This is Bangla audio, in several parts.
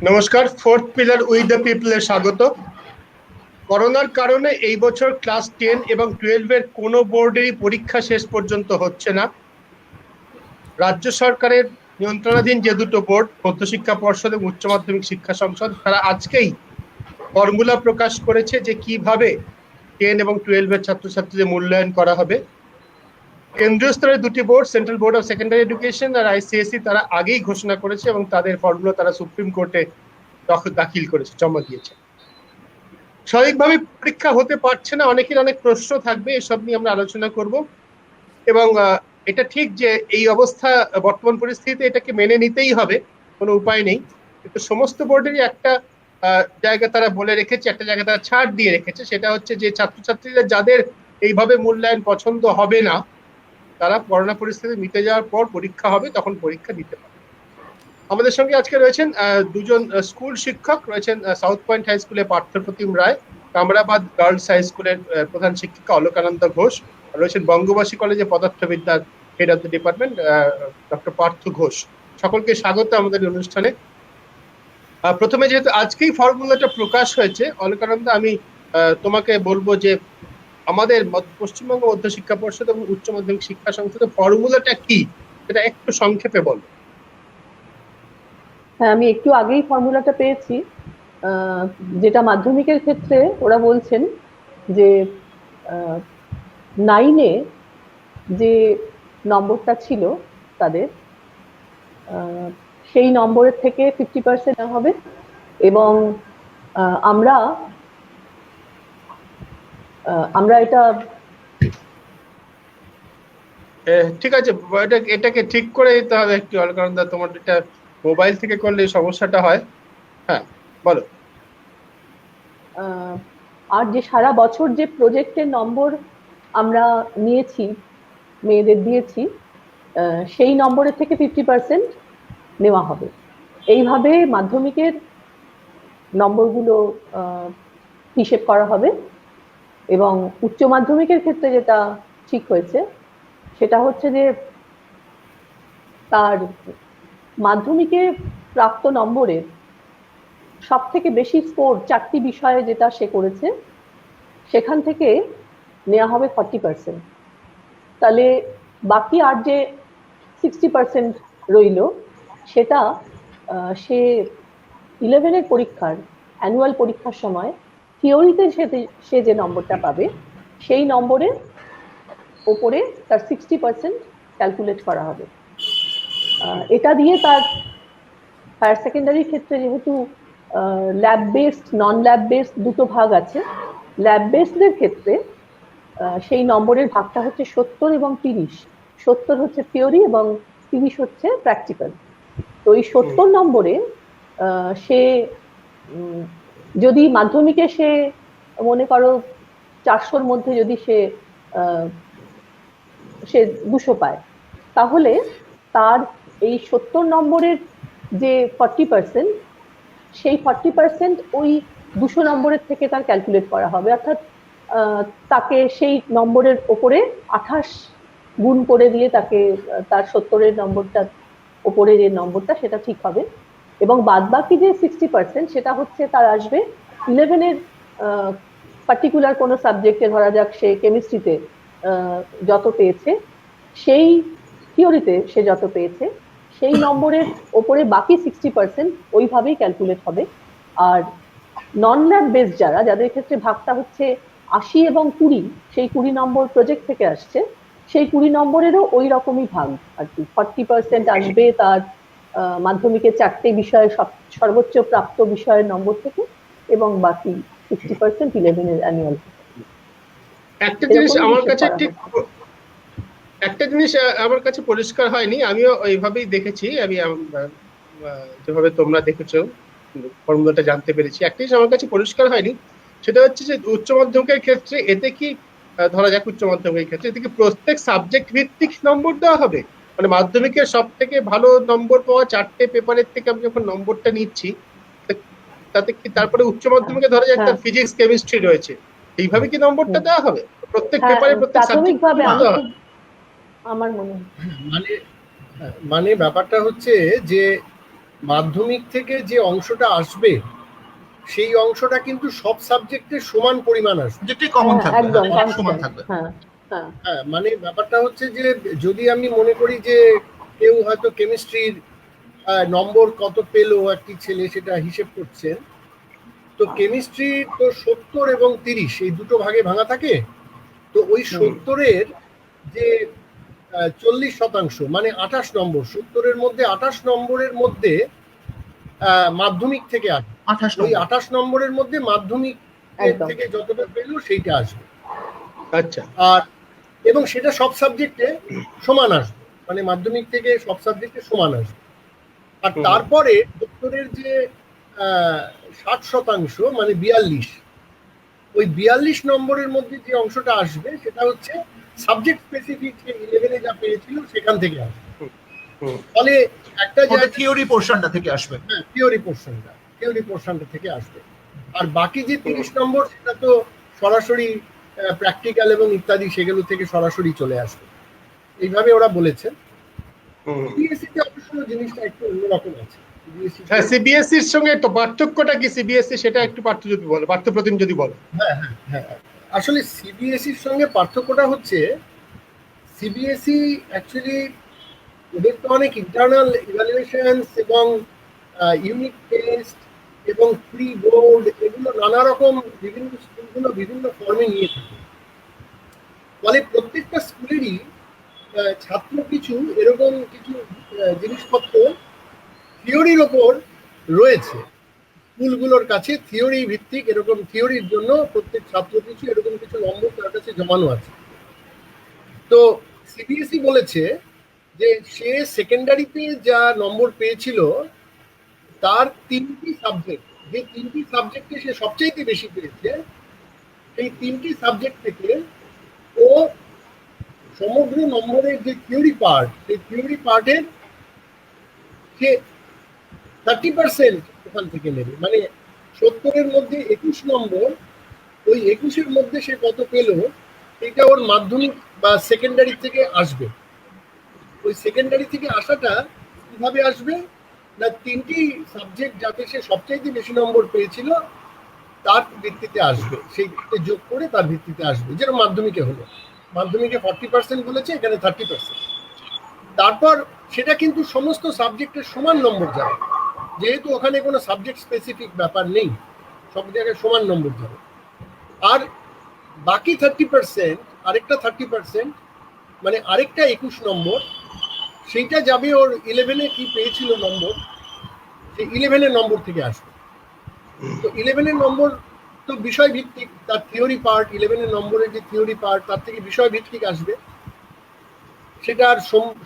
নমস্কার, ফোর্থ পিলার উইথ দ্য পিপলে স্বাগত। করোনার কারণে এই বছর ক্লাস 10 এবং 12 এর কোনো বোর্ডেরই পরীক্ষা শেষ পর্যন্ত হচ্ছে না। রাজ্য সরকারের নিয়ন্ত্রণাধীন যে দুটো বোর্ড, মধ্যশিক্ষা পর্ষদ এবং উচ্চ মাধ্যমিক শিক্ষা সংসদ, তারা আজকেই ফর্মুলা প্রকাশ করেছে যে কিভাবে 10 এবং 12 এর ছাত্রছাত্রীদের মূল্যায়ন করা হবে। কেন্দ্রীয় স্তরের দুটি board, central board of secondary education আর আইসিএসই, তারা আগেই ঘোষণা করেছে এবং তাদের ফর্মুলা তারা সুপ্রিম কোর্টে দাখিল করেছে, জমা দিয়েছে। স্বাভাবিকভাবে পরীক্ষা হতে পারছে না, অনেকের অনেক প্রশ্ন থাকবে, এসব নিয়ে আমরা আলোচনা করব। এবং এটা ঠিক যে এই অবস্থা, বর্তমান পরিস্থিতিতে এটাকে মেনে নিতেই হবে, কোনো উপায় নেই। কিন্তু সমস্ত বোর্ডেরই একটা জায়গা তারা বলে রেখেছে, একটা জায়গা তারা ছাড় দিয়ে রেখেছে, সেটা হচ্ছে যে ছাত্রছাত্রীরা যাদের এইভাবে মূল্যায়ন পছন্দ হবে না, তারা করোনা পরিস্থিতি মিটে যাওয়ার পর পরীক্ষা হবে, তখন পরীক্ষা দিতে পারে। আমাদের সঙ্গে আজকে রয়েছেন দুজন স্কুল শিক্ষক, রয়েছেন সাউথ পয়েন্ট হাই স্কুলের পার্থপ্রতিম রায়, কামরাবাদ গার্লস হাই স্কুলের প্রধান শিক্ষিকা অলোকানন্দ ঘোষ, রয়েছেন বঙ্গবাসী কলেজে পদার্থবিদ্যার head of the department doctor Partha Ghosh. সকলকে স্বাগত আমাদের অনুষ্ঠানে। প্রথমে যেহেতু আজকেই ফর্মুলাটা প্রকাশ হয়েছে, অলোকানন্দ, আমি তোমাকে বলবো যে আমাদের পশ্চিমবঙ্গ মধ্যশিক্ষা পর্ষদ এবং উচ্চ মাধ্যমিক শিক্ষা সংসদের ফর্মুলাটা কি, সেটা একটু সংক্ষেপে বলো। হ্যাঁ, আমি একটু আগেই ফর্মুলাটা পেয়েছি, যেটা মাধ্যমিকের ক্ষেত্রে ওরা বলছেন যে 9-এ যে নম্বরটা ছিল তাদের, সেই নম্বরের থেকে 50% হবে। এবং আমরা এটা ঠিক আছে, এটাকে ঠিক করে দিতে হবে একটু, কারণ তোমার এটা মোবাইল থেকে করলে সমস্যাটা হয়। হ্যাঁ, বলো। আর যে সারা বছর যে প্রজেক্টের নম্বর আমরা নিয়েছি, মেয়েদের দিয়েছি, সেই নম্বরের থেকে 50% নেওয়া হবে। এইভাবে মাধ্যমিকের নম্বরগুলো হিসেব করা হবে। এবং উচ্চ মাধ্যমিকের ক্ষেত্রে যেটা ঠিক হয়েছে সেটা হচ্ছে যে তার মাধ্যমিকে প্রাপ্ত নম্বরের সব থেকে বেশি স্কোর 4টি বিষয়ে যেটা সে করেছে, সেখান থেকে নেওয়া হবে 40%। তাহলে বাকি আর যে 60% রইল, সেটা সে 11-এর পরীক্ষার, অ্যানুয়াল পরীক্ষার সময় থিওরিতে সে যে নম্বরটা পাবে, সেই নম্বরের ওপরে তার 60% ক্যালকুলেট করা হবে। এটা দিয়ে তার হায়ার সেকেন্ডারির ক্ষেত্রে যেহেতু ল্যাব বেসড, নন ল্যাব বেসড দুটো ভাগ আছে, ল্যাব বেসডের ক্ষেত্রে সেই নম্বরের ভাগটা হচ্ছে 70 এবং 30। 70 হচ্ছে থিওরি এবং 30 হচ্ছে প্র্যাকটিক্যাল। তো এই 70 নম্বরে সে যদি মাধ্যমিকে সে মনে করো 400-র মধ্যে যদি সে 200 পায়, তাহলে তার এই 70 নম্বরের যে 40%, সেই 40% ওই 200 নম্বরের থেকে তার ক্যালকুলেট করা হবে। অর্থাৎ তাকে সেই নম্বরের ওপরে 28 গুণ করে দিয়ে তাকে তার 70-এর নম্বরটা ওপরে যে নম্বরটা, সেটা ঠিক হবে। এবং বাদবাকি যে 60% সেটা হচ্ছে তার আসবে 11-এর পার্টিকুলার কোনো সাবজেক্টে, ধরা যাক সে কেমিস্ট্রিতে যত পেয়েছে, সেই থিওরিতে সে যত পেয়েছে, সেই নম্বরের ওপরে বাকি 60% ওইভাবেই ক্যালকুলেট হবে। আর নন ল্যাব বেস যাদের ক্ষেত্রে ভাগটা হচ্ছে 80 এবং 20, সেই 20 নম্বর প্রজেক্ট থেকে আসছে, সেই 20 নম্বরেরও ওই রকমই ভাগ আর কি। 40% আসবে তার মাধ্যমিকের 4টে বিষয়ে সর্বোচ্চ প্রাপ্ত বিষয়ের নম্বর থেকে, এবং বাকি 60% 11-এর অ্যানুয়াল। একটা জিনিস আমার কাছে পরিষ্কার হয়নি, আমিও ওইভাবেই দেখেছি, আমি যেভাবে তোমরা দেখেছো ফর্মুলাটা জানতে পেরেছি। একটা জিনিস আমার কাছে পরিষ্কার হয়নি, সেটা হচ্ছে যে উচ্চ মাধ্যমিকের ক্ষেত্রে এতে কি, ধরা যাক উচ্চ মাধ্যমিকের ক্ষেত্রে এতে কি প্রত্যেক সাবজেক্ট ভিত্তিক নম্বর দেওয়া হবে? মানে মাধ্যমিকের সব থেকে ভালো নম্বর পাওয়া 4টে পেপারের থেকে আমি যখন নম্বরটা নিচ্ছি, তাতে কি তারপরে উচ্চ মাধ্যমিকে ধরা যাক তার ফিজিক্স কেমিস্ট্রি রয়েছে, এইভাবে কি নম্বরটা দেওয়া হবে প্রত্যেক পেপারে, প্রত্যেক সাবজেক্ট? আমার মনে হয় মানে ব্যাপারটা হচ্ছে যে মাধ্যমিক থেকে যে অংশটা আসবে সেই অংশটা কিন্তু সব সাবজেক্টের সমান পরিমাণ আসবে, যেটাই কমন থাকবে, একদম সমান থাকবে। হ্যাঁ হ্যাঁ হ্যাঁ, মানে ব্যাপারটা হচ্ছে যে যদি আমি মনে করি যে কেউ হয়তো কেমিস্ট্রির নম্বর কত পেলো একটি ছেলে সেটা হিসেব করছেন, তো কেমিস্ট্রি তো 70 এবং 30 এই দুটো ভাগে ভাঙা থাকে। তো ওই 70-এর যে 40% মানে 28 নম্বর, 70-এর মধ্যে 28 নম্বরের মধ্যে মাধ্যমিক থেকে আসবে। ওই 28 নম্বরের মধ্যে মাধ্যমিক থেকে যতটা পেলো সেইটা আসবে। আচ্ছা। আর এবং সেটা সব সাবজেক্টে সমান আসবে, মানে মাধ্যমিক থেকে সব সাবজেক্টে সমান আসবে। আর তারপরে উত্তরের যে 60% মানে 42, ওই 42 নম্বরের মধ্যে যে অংশটা আসবে সেটা হচ্ছে সাবজেক্ট স্পেসিফিক, 11-এ যা পেয়েছিল সেখান থেকে আসবে। ফলে একটা থিওরি পোরশনটা থেকে আসবে। হ্যাঁ, থিওরি পোরশনটা থেকে আসবে। আর বাকি যে 30 নম্বর সেটা তো সরাসরি প্র্যাকটিক্যাল এবং ইত্যাদি সেগুলো থেকে সরাসরি চলে আসবে। এইভাবে ওরা বলেছে। সিবিএসই তে অবশ্য জিনিসটা একটু অন্যরকম আছে। হ্যাঁ, সিবিএসই এর সঙ্গে তো পার্থক্যটা কি সিবিএসই সেটা একটু পার্থপ্রতিম যদি বলো। হ্যাঁ হ্যাঁ হ্যাঁ, আসলে সিবিএসইর সঙ্গে পার্থক্যটা হচ্ছে সিবিএসই অ্যাকচুয়ালি ওদের তো অনেক ইন্টারনাল ইভ্যালুয়েশনস এবং ইউনিট টেস্ট এবং প্রি বোর্ড এগুলো নানা রকম বিভিন্ন স্কুলগুলো বিভিন্ন ফর্মে নিয়ে থাকে। ফলে প্রত্যেকটা স্কুলেরই ছাত্র কিছু এরকম কিছু জিনিসপত্র থিওরির ওপর রয়েছে। স্কুলগুলোর কাছে থিওরি ভিত্তিক এরকম থিওরির জন্য প্রত্যেক ছাত্র কিছু এরকম কিছু নম্বর তার কাছে জমানো আছে। তো সিবিএসই বলেছে যে সে সেকেন্ডারিতে যা নম্বর পেয়েছিল তার 3টি সাবজেক্ট, যে 3টি সাবজেক্টে সে সবচেয়ে বেশি পেয়েছে, সেই 3টি সাবজেক্ট থেকে ও সমগ্র নম্বরের যে থিওরি পার্ট, সেই থিওরি পার্টের সে 30% ওখান থেকে নেবে। মানে 70-এর মধ্যে 21 নম্বর, ওই 21-এর মধ্যে সে কত পেল এটা ওর মাধ্যমিক বা সেকেন্ডারি থেকে আসবে। ওই সেকেন্ডারি থেকে আসাটা কিভাবে আসবে না, 3টি সাবজেক্ট যাতে সে সবচাইতে বেশি নম্বর পেয়েছিল তার ভিত্তিতে আসবে, সেই যোগ করে তার ভিত্তিতে আসবে। যেরকম মাধ্যমিকে হলো, মাধ্যমিকে 40% বলেছে, এখানে 30%। তারপর সেটা কিন্তু সমস্ত সাবজেক্টের সমান নম্বর যাবে, যেহেতু ওখানে কোনো সাবজেক্ট স্পেসিফিক ব্যাপার নেই, সব জায়গায় সমান নম্বর যাবে। আর বাকি 30%, আরেকটা 30% মানে আরেকটা 21 নম্বর, সেইটা যাবে ওর 11-এ কি পেয়েছিল নম্বর, সেই 11-এর নম্বর থেকে আসবে। তো 11-এর নম্বর তো বিষয় ভিত্তিক, তার থিওরি পার্ট, 11-এর নম্বরের যে থিওরি পার্ট তার থেকে বিষয় ভিত্তিক আসবে। সেটা আর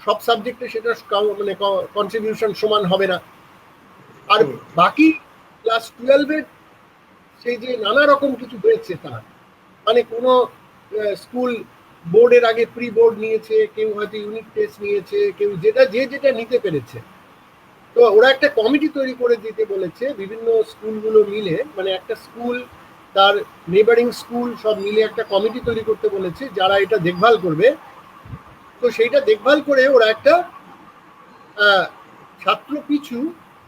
সব সাবজেক্টে সেটা মানে কন্ট্রিবিউশন সমান হবে না। আর বাকি ক্লাস 12-এর সেই যে নানা রকম কিছু হয়েছে তার, মানে কোনো স্কুল বোর্ডের আগে প্রি বোর্ড নিয়েছে, কেউ হয়তো ইউনিট টেস্ট নিয়েছে, কেউ যেটা নিতে পেরেছে। তো ওরা একটা কমিটি তৈরি করে দিতে বলেছে বিভিন্ন স্কুলগুলো মিলে, মানে একটা স্কুল তার নেবারিং স্কুল সব মিলে একটা কমিটি তৈরি করতে বলেছে যারা এটা দেখভাল করবে। তো সেইটা দেখভাল করে ওরা একটা ছাত্র পিছু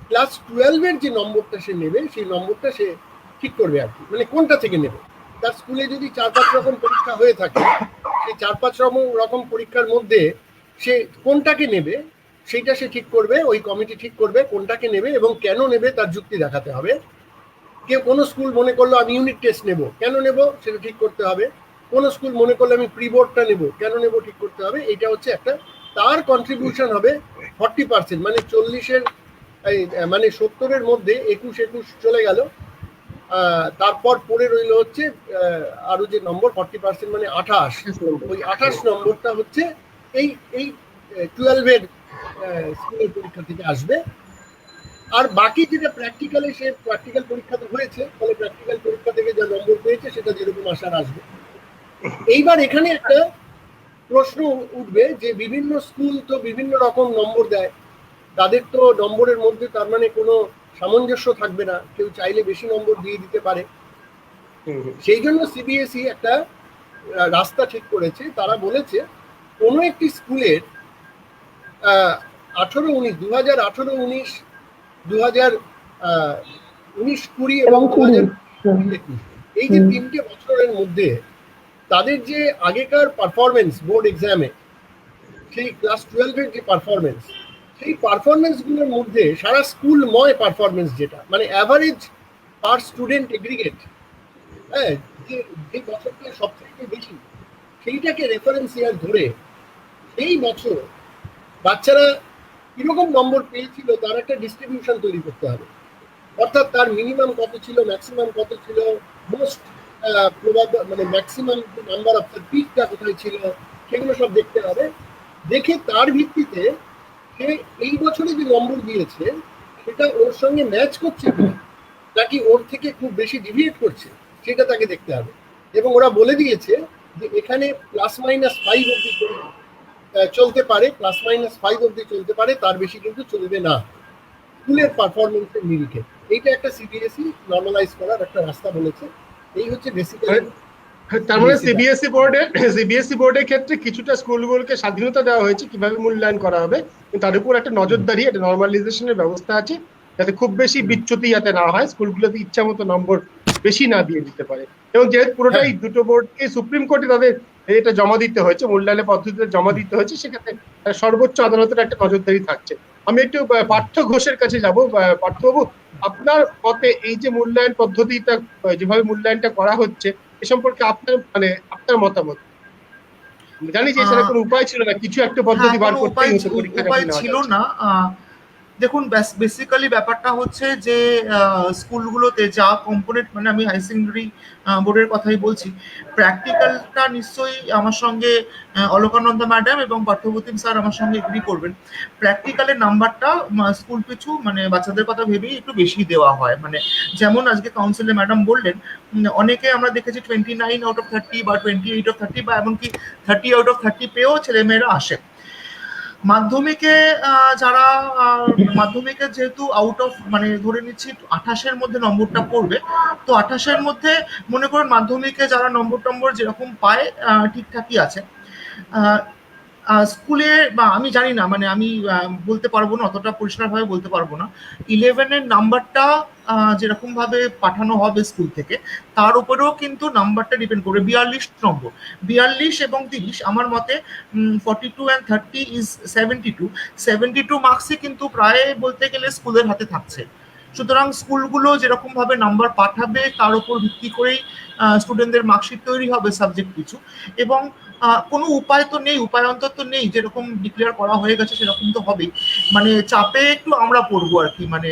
ক্লাস 12-এর যে নম্বরটা সে নেবে সেই নম্বরটা সে ঠিক করবে আর কি, মানে কোনটা থেকে নেবে। তার স্কুলে যদি 4-5 রকম পরীক্ষা হয়ে থাকে, সেই 4-5 রকম পরীক্ষার মধ্যে সে কোনটাকে নেবে সেইটা সে ঠিক করবে, ওই কমিটি ঠিক করবে কোনটাকে নেবে এবং কেন নেবে তার যুক্তি দেখাতে হবে। কেউ কোনো স্কুল মনে করলো আমি ইউনিট টেস্ট নেব, কেন নেব সেটা ঠিক করতে হবে। কোনো স্কুল মনে করলো আমি প্রি বোর্ডটা নেব, কেন নেব ঠিক করতে হবে। এটা হচ্ছে একটা, তার কন্ট্রিবিউশন হবে 40%, মানে 40-এর মানে 70-এর মধ্যে 21 চলে গেল। তারপর পড়ে রইল হচ্ছে আরো যে নম্বর 40% মানে 28, ওই 28 নম্বরটা হচ্ছে এই 12-এর স্কুলের পরীক্ষা থেকে আসবে। আর বাকি যেটা প্র্যাকটিক্যালে, সে প্র্যাকটিক্যাল পরীক্ষাতে হয়েছে, ফলে প্র্যাকটিক্যাল পরীক্ষা থেকে যা নম্বর পেয়েছে সেটা যেরকম আসার আসবে। এইবার এখানে একটা প্রশ্ন উঠবে যে বিভিন্ন স্কুল তো বিভিন্ন রকম নম্বর দেয়, তাদের তো নম্বরের মধ্যে তার মানে কোনো সামঞ্জস্য থাকবে না, কেউ চাইলে বেশি নম্বর দিয়ে দিতে পারে। সেই জন্য সিবিএসই একটা রাস্তা ঠিক করেছে। তারা বলেছে কোনো একটি স্কুলের 2018-19 2019-20 এবং এবং 20 2021 এই যে 3টে বছরের মধ্যে তাদের যে আগেকার পারফরমেন্স বোর্ড এক্সামে, সেই ক্লাস 12-এর যে পারফরমেন্স, সেই পারফরমেন্সগুলোর মধ্যে সারা স্কুলময় পারফরমেন্স, যেটা মানে অ্যাভারেজ পার স্টুডেন্ট এগ্রিগেট, হ্যাঁ, যে বছরটা সব থেকে বেশি, সেইটাকে রেফারেন্স ইয়ার ধরে সেই বছর বাচ্চারা কিরকম নম্বর পেয়েছিল তার একটা ডিস্ট্রিবিউশন তৈরি করতে হবে। অর্থাৎ তার মিনিমাম কত ছিল, ম্যাক্সিমাম কত ছিল, মোস্ট মানে ম্যাক্সিমাম নাম্বার অফ দ্য পিকটা কোথায় ছিল, সেগুলো সব দেখতে হবে। দেখে তার ভিত্তিতে সে এই বছরে যে নম্বর দিয়েছে সেটা ওর সঙ্গে ম্যাচ করছে কিনা, নাকি ওর থেকে খুব বেশি ডিভিয়েট করছে, সেটা তাকে দেখতে হবে। এবং ওরা বলে দিয়েছে যে এখানে +-5 অব্দি চলতে পারে, +-5 অব্দি চলতে পারে, তার বেশি কিন্তু চলবে না স্কুলের পারফরমেন্সের নিরিখে। এইটা একটা সিবিএসই নর্মালাইজ করার একটা রাস্তা বলেছে। এই হচ্ছে বেসিক্যালি। তার মানে সিবিএসই বোর্ডের ক্ষেত্রে কিছুটা স্কুলগুলোকে স্বাধীনতা দেওয়া হয়েছে কিভাবে মূল্যায়ন করা হবে, কিন্তু তার উপর একটা নজরদারি, একটা নর্মালাইজেশনের ব্যবস্থা আছে যাতে খুব বেশি বিচ্যুতি যাতে না হয়, স্কুলগুলোতে ইচ্ছা মতো নম্বর বেশি না দিয়ে দিতে পারে। এবং যেহেতু পুরোটাই দুটো বোর্ডকে সুপ্রিম কোর্টে তাদের এটা জমা দিতে হয়েছে, মূল্যায়নের পদ্ধতিতে জমা দিতে হয়েছে, সেক্ষেত্রে সর্বোচ্চ আদালতের একটা নজরদারি থাকছে। আমি একটু পার্থ ঘোষের কাছে যাব। পার্থবাবু, আপনার মতে এই যে মূল্যায়ন পদ্ধতিটা, যেভাবে মূল্যায়নটা করা হচ্ছে, এ সম্পর্কে আপনার মতামত? জানি যে এছাড়া কোনো উপায় ছিল না, কিছু একটা পদ্ধতি বার করতেই হতো পরীক্ষাটা উপায় নেওয়া ছিল যাচ্ছে না। দেখুন, বেসিক্যালি ব্যাপারটা হচ্ছে যে স্কুলগুলোতে যা কম্পোনেন্ট, মানে আমি হাই সেকেন্ডারি বোর্ডের কথাই বলছি, প্র্যাকটিক্যালটা নিশ্চয়ই আমার সঙ্গে অলকানন্দা ম্যাডাম এবং পার্থপ্রতিম স্যার আমার সঙ্গে এগ্রি করবেন। প্র্যাকটিক্যালের নাম্বারটা স্কুল পিছু মানে বাচ্চাদের কথা ভেবেই একটু বেশি দেওয়া হয়। মানে যেমন আজকে কাউন্সিলে ম্যাডাম বললেন, অনেকে আমরা দেখেছি 29/30 বা 28/30 বা এমনকি 30/30 পেয়েও ছেলেমেয়েরা আসে। মাধ্যমিকে যারা মাধ্যমিকে যেহেতু আউট অফ, মানে ধরে নিচ্ছি 28-এর মধ্যে নম্বরটা পড়বে, তো 28-এর মধ্যে মনে করুন মাধ্যমিকে যারা নম্বর যেরকম পায় ঠিকঠাকই আছে। স্কুলে বা আমি জানি না, মানে আমি বলতে পারবো না, অতটা পরিষ্কারভাবে বলতে পারবো না। 11-এর নাম্বারটা যেরকম ভাবে পাঠানো হবে স্কুল থেকে, তার উপরেও কিন্তু নাম্বারটা ডিপেন্ড করবে। 42 নম্বর, 42 এবং 30, আমার মতে 42 and 30 is 72 মার্কসই কিন্তু প্রায় বলতে গেলে স্কুলের হাতে থাকছে। সুতরাং স্কুলগুলো যেরকম ভাবে নাম্বার পাঠাবে তার উপর ভিত্তি করেই স্টুডেন্টদের মার্কশিট তৈরি হবে সাবজেক্ট পিছু। এবং কোনো উপায় তো নেই, উপায়ন্তর তো নেই, যেরকম ডিক্লেয়ার করা হয়ে গেছে সেরকম তো হবেই। মানে চাপে একটু আমরা পড়বো আর কি। মানে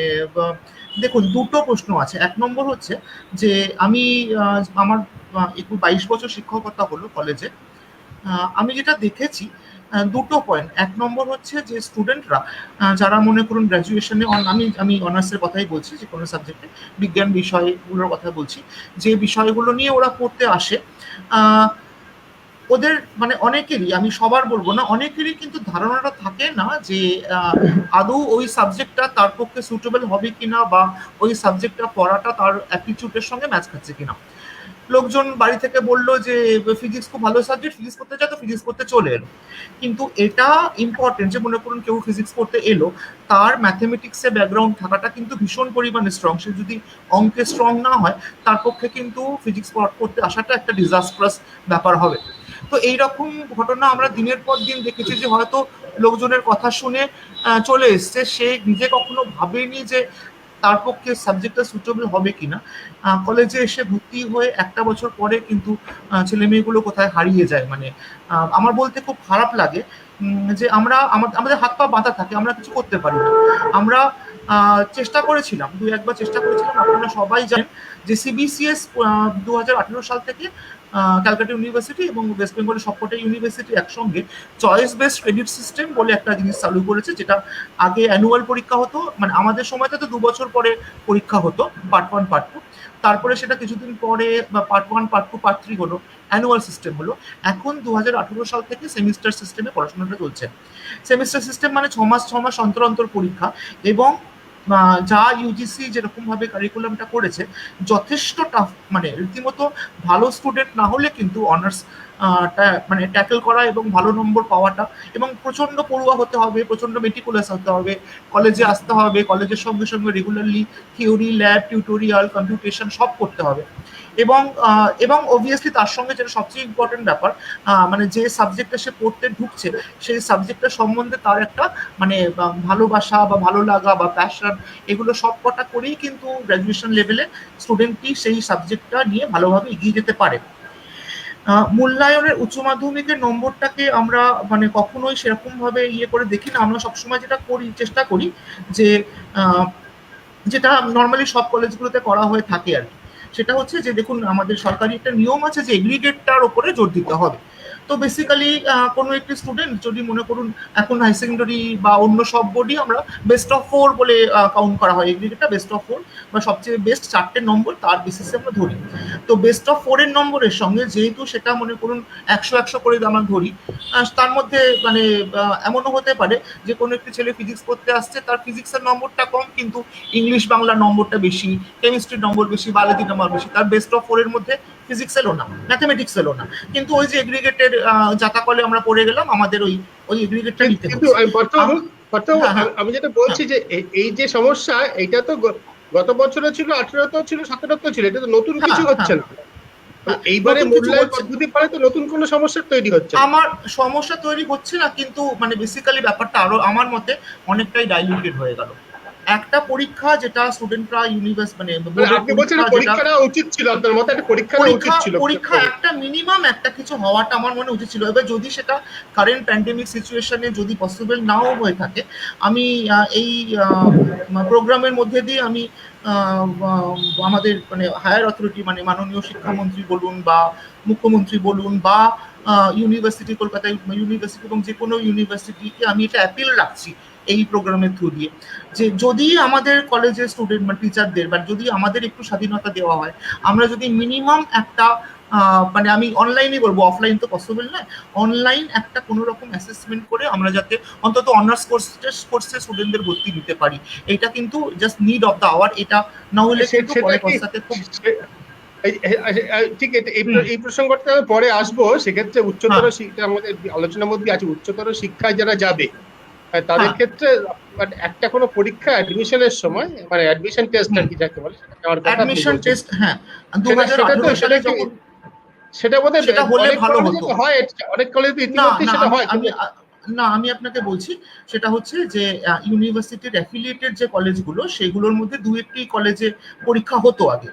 দেখুন, দুটো প্রশ্ন আছে। 1 নম্বর হচ্ছে যে আমি আমার 22 বছর শিক্ষকতা হলো কলেজে, আমি যেটা দেখেছি দুটো পয়েন্ট। 1 নম্বর হচ্ছে যে স্টুডেন্টরা যারা মনে করুন গ্র্যাজুয়েশনে, আমি অনার্সের কথাই বলছি, যে কোনো সাবজেক্টে বিজ্ঞান বিষয়গুলোর কথা বলছি, যে বিষয়গুলো নিয়ে ওরা পড়তে আসে, ওদের মানে অনেকেরই, আমি সবার বলবো না, অনেকেরই কিন্তু ধারণাটা থাকে না যে আদৌ ওই সাবজেক্টটা তার পক্ষে সুটেবল হবে কিনা, বা ওই সাবজেক্টটা পড়াটা তার অ্যাপটিটিউডের সঙ্গে ম্যাচ খাচ্ছে কিনা। লোকজন বাড়ি থেকে বললো যে ফিজিক্স খুব ভালো সাবজেক্ট, ফিজিক্স পড়তে চায়, তো ফিজিক্স পড়তে চলে এলো। কিন্তু এটা ইম্পর্টেন্ট যে মনে করুন কেউ ফিজিক্স পড়তে এলো, তার ম্যাথমেটিক্সে ব্যাকগ্রাউন্ড থাকাটা কিন্তু ভীষণ পরিমাণে স্ট্রং। সে যদি অঙ্কে স্ট্রং না হয়, তার পক্ষে কিন্তু ফিজিক্স পড়তে আসাটা একটা ডিজাস্ট্রাস ব্যাপার হবে। তো এইরকম ঘটনা আমরা দিনের পর দিন দেখেছি, যে হয়তো লোকজনের কথা শুনে চলে এসছে, সে নিজে কখনো ভাবেনি যে তার পক্ষে সাবজেক্টটা সুটেবল হবে কিনা। কলেজে এসে ভর্তি হয়ে 1টা বছর পরে কিন্তু ছেলে মেয়েগুলো কোথায় হারিয়ে যায়। মানে আমার বলতে খুব খারাপ লাগে যে আমাদের হাত পা বাঁধা থাকে, আমরা কিছু করতে পারি না। আমরা চেষ্টা করেছিলাম, 2-1বার চেষ্টা করেছিলাম। আপনারা সবাই জানেন যে সিবিসিএস 2018 সাল থেকে ক্যালকাটা ইউনিভার্সিটি এবং ওয়েস্ট বেঙ্গলের সবকটা ইউনিভার্সিটি একসঙ্গে চয়েস বেসড ক্রেডিট সিস্টেম বলে একটা জিনিস চালু করেছে, যেটা আগে অ্যানুয়াল পরীক্ষা হতো, মানে আমাদের সময়তে তো 2 বছর পরে পরীক্ষা হতো, পার্ট 1 পার্ট 2, তারপরে সেটা কিছুদিন পরে পার্ট 1 পার্ট 2 পার্ট 3 হলো, অ্যানুয়াল সিস্টেম হলো। এখন 2018 সাল থেকে সেমিস্টার সিস্টেমে পড়াশোনাটা চলছে। সেমিস্টার সিস্টেম মানে 6 মাস অন্তর অন্তর পরীক্ষা। এবং যা ইউজিসি যেরকম ভাবে কারিকুলামটা করেছে, যথেষ্ট টাফ, মানে রীতিমতো ভালো স্টুডেন্ট না হলে কিন্তু অনার্স মানে ট্যাকেল করা এবং ভালো নম্বর পাওয়াটা, এবং প্রচন্ড পড়ুয়া হতে হবে, প্রচন্ড মেটিকুলাস হতে হবে, কলেজে আসতে হবে, কলেজের সঙ্গে সঙ্গে regularly theory, lab, tutorial, computation সব করতে হবে। এবং অবভিয়াসলি তার সঙ্গে যেটা সবচেয়ে ইম্পর্টেন্ট ব্যাপার, মানে যে সাবজেক্টটা সে পড়তে ঢুকছে সেই সাবজেক্টটা সম্বন্ধে তার একটা মানে ভালোবাসা বা ভালো লাগা বা প্যাশন, এগুলো সব কটা করেই কিন্তু গ্র্যাজুয়েশন লেভেলে স্টুডেন্টটি সেই সাবজেক্টটা নিয়ে ভালোভাবে এগিয়ে যেতে পারে। মূল্যায়নের উচ্চ মাধ্যমিকের নম্বরটাকে আমরা মানে কখনোই সেরকম ভাবে ইয়ে করে দেখি না। আমরা সবসময় যেটা করি, চেষ্টা করি যে যেটা নর্মালি সব কলেজগুলোতে করা হয়ে থাকে আর কি, সেটা হচ্ছে যে দেখুন আমাদের সরকারি একটা নিয়ম আছে যে এগ্রিগেটটার ওপরে জোর দিতে হবে। তো বেসিক্যালি কোনো একটি স্টুডেন্ট যদি মনে করুন এখন হাই সেকেন্ডারি বা অন্য সব বোর্ডই আমরা বেস্ট অফ 4 বলে কাউন্ট করা হয়, এগ্রিগেটটা বেস্ট অফ 4 বা সবচেয়ে বেস্ট 4টে নম্বর তার বেসিসে আমরা ধরি। তো বেস্ট অফ 4 এর নম্বরের সঙ্গে যেহেতু সেটা মনে করুন 100 করে আমরা ধরি, তার মধ্যে মানে এমনও হতে পারে যে কোনো একটি ছেলে ফিজিক্স পড়তে আসছে, তার ফিজিক্সের নম্বরটা কম কিন্তু ইংলিশ বাংলার নম্বরটা বেশি, কেমিস্ট্রির নম্বর বেশি, বায়োলজির নম্বর বেশি, তার বেস্ট অফ 4 এর মধ্যে ফিজিক্স এলো না, ম্যাথমেটিক্স এলো না, কিন্তু ওই যে এগ্রিগেটের জাতাকলে আমরা পড়ে গেলাম, আমাদের ওই এগ্রিগেটটা নিতে কিন্তু আমি যেটা বলছি যে এই যে সমস্যা, এটা তো গত বছরও ছিল, 18তেও ছিল, 17তেও ছিল, এটা তো নতুন কিছু হচ্ছে না। এইবারে মূল্যায়ন পদ্ধতি পারে তো নতুন কোনো সমস্যা তৈরি হচ্ছে, আমার সমস্যা তৈরি হচ্ছে না, কিন্তু মানে বেসিক্যালি ব্যাপারটা আরো আমার মতে অনেকটাই ডাইলিউটেড হয়ে গেল। একটা পরীক্ষা যেটা স্টুডেন্টরা ইউনিভার্সিটি মানে আপনি বলছেন পরীক্ষাটা উচিত ছিল, আপনার মতে একটা পরীক্ষা উচিত ছিল, পরীক্ষা একটা মিনিমাম একটা কিছু হওয়াটা আমার মনে উচিত ছিল। এবার যদি সেটা কারেন্ট প্যান্ডেমিক সিচুয়েশনে যদি পসিবল নাও হয়ে থাকে, আমি এই প্রোগ্রামের মধ্যে দিয়ে আমি আমাদের মানে হায়ার অথরিটি মানে মাননীয় শিক্ষামন্ত্রী বলুন বা মুখ্যমন্ত্রী বলুন বা ইউনিভার্সিটি, কলকাতা ইউনিভার্সিটি এবং যে কোনো ইউনিভার্সিটিকে আমি এটা অ্যাপিল রাখছি এই প্রোগ্রামের থ্রু দিয়ে, যে যদি আমাদের কলেজের স্টুডেন্ট বা টিচারদের বা যদি আমাদের একটু স্বাধীনতা দেওয়া হয়, আমরা যদি মিনিমাম একটা মানে আমি অনলাইনে বলবো, অফলাইন তো পসিবল নয়, অনলাইন একটা কোনো রকম অ্যাসেসমেন্ট করে আমরা যাতে অন্তত অনার্স কোর্সে স্টুডেন্টদের ভর্তি নিতে পারি, এটা কিন্তু just need of the hour. এটা না হলে কিন্তু পরে পশ্চাতে খুব ঠিক আছে। এই প্রসঙ্গটা পরে আসবো, সেক্ষেত্রে উচ্চতর শিক্ষা আমাদের আলোচনার মধ্যে আছে। উচ্চতর শিক্ষায় যারা যাবে তাদের ক্ষেত্রে একটা কোনো পরীক্ষা অ্যাডমিশনের সময় মানে অ্যাডমিশন টেস্ট আর কি যাকে বলে, অ্যাডমিশন টেস্ট, হ্যাঁ 2018 সালে যখন সেটা বোধহয় সেটা হলে ভালো হতো, হয় অনেক কলেজে ইতিমধ্যে সেটা হয়। না আমি আপনাকে বলছি সেটা হচ্ছে যে ইউনিভার্সিটির অ্যাফিলিয়েটেড যে কলেজগুলো সেগুলোর মধ্যে দু একটি কলেজে পরীক্ষা হতো আগে।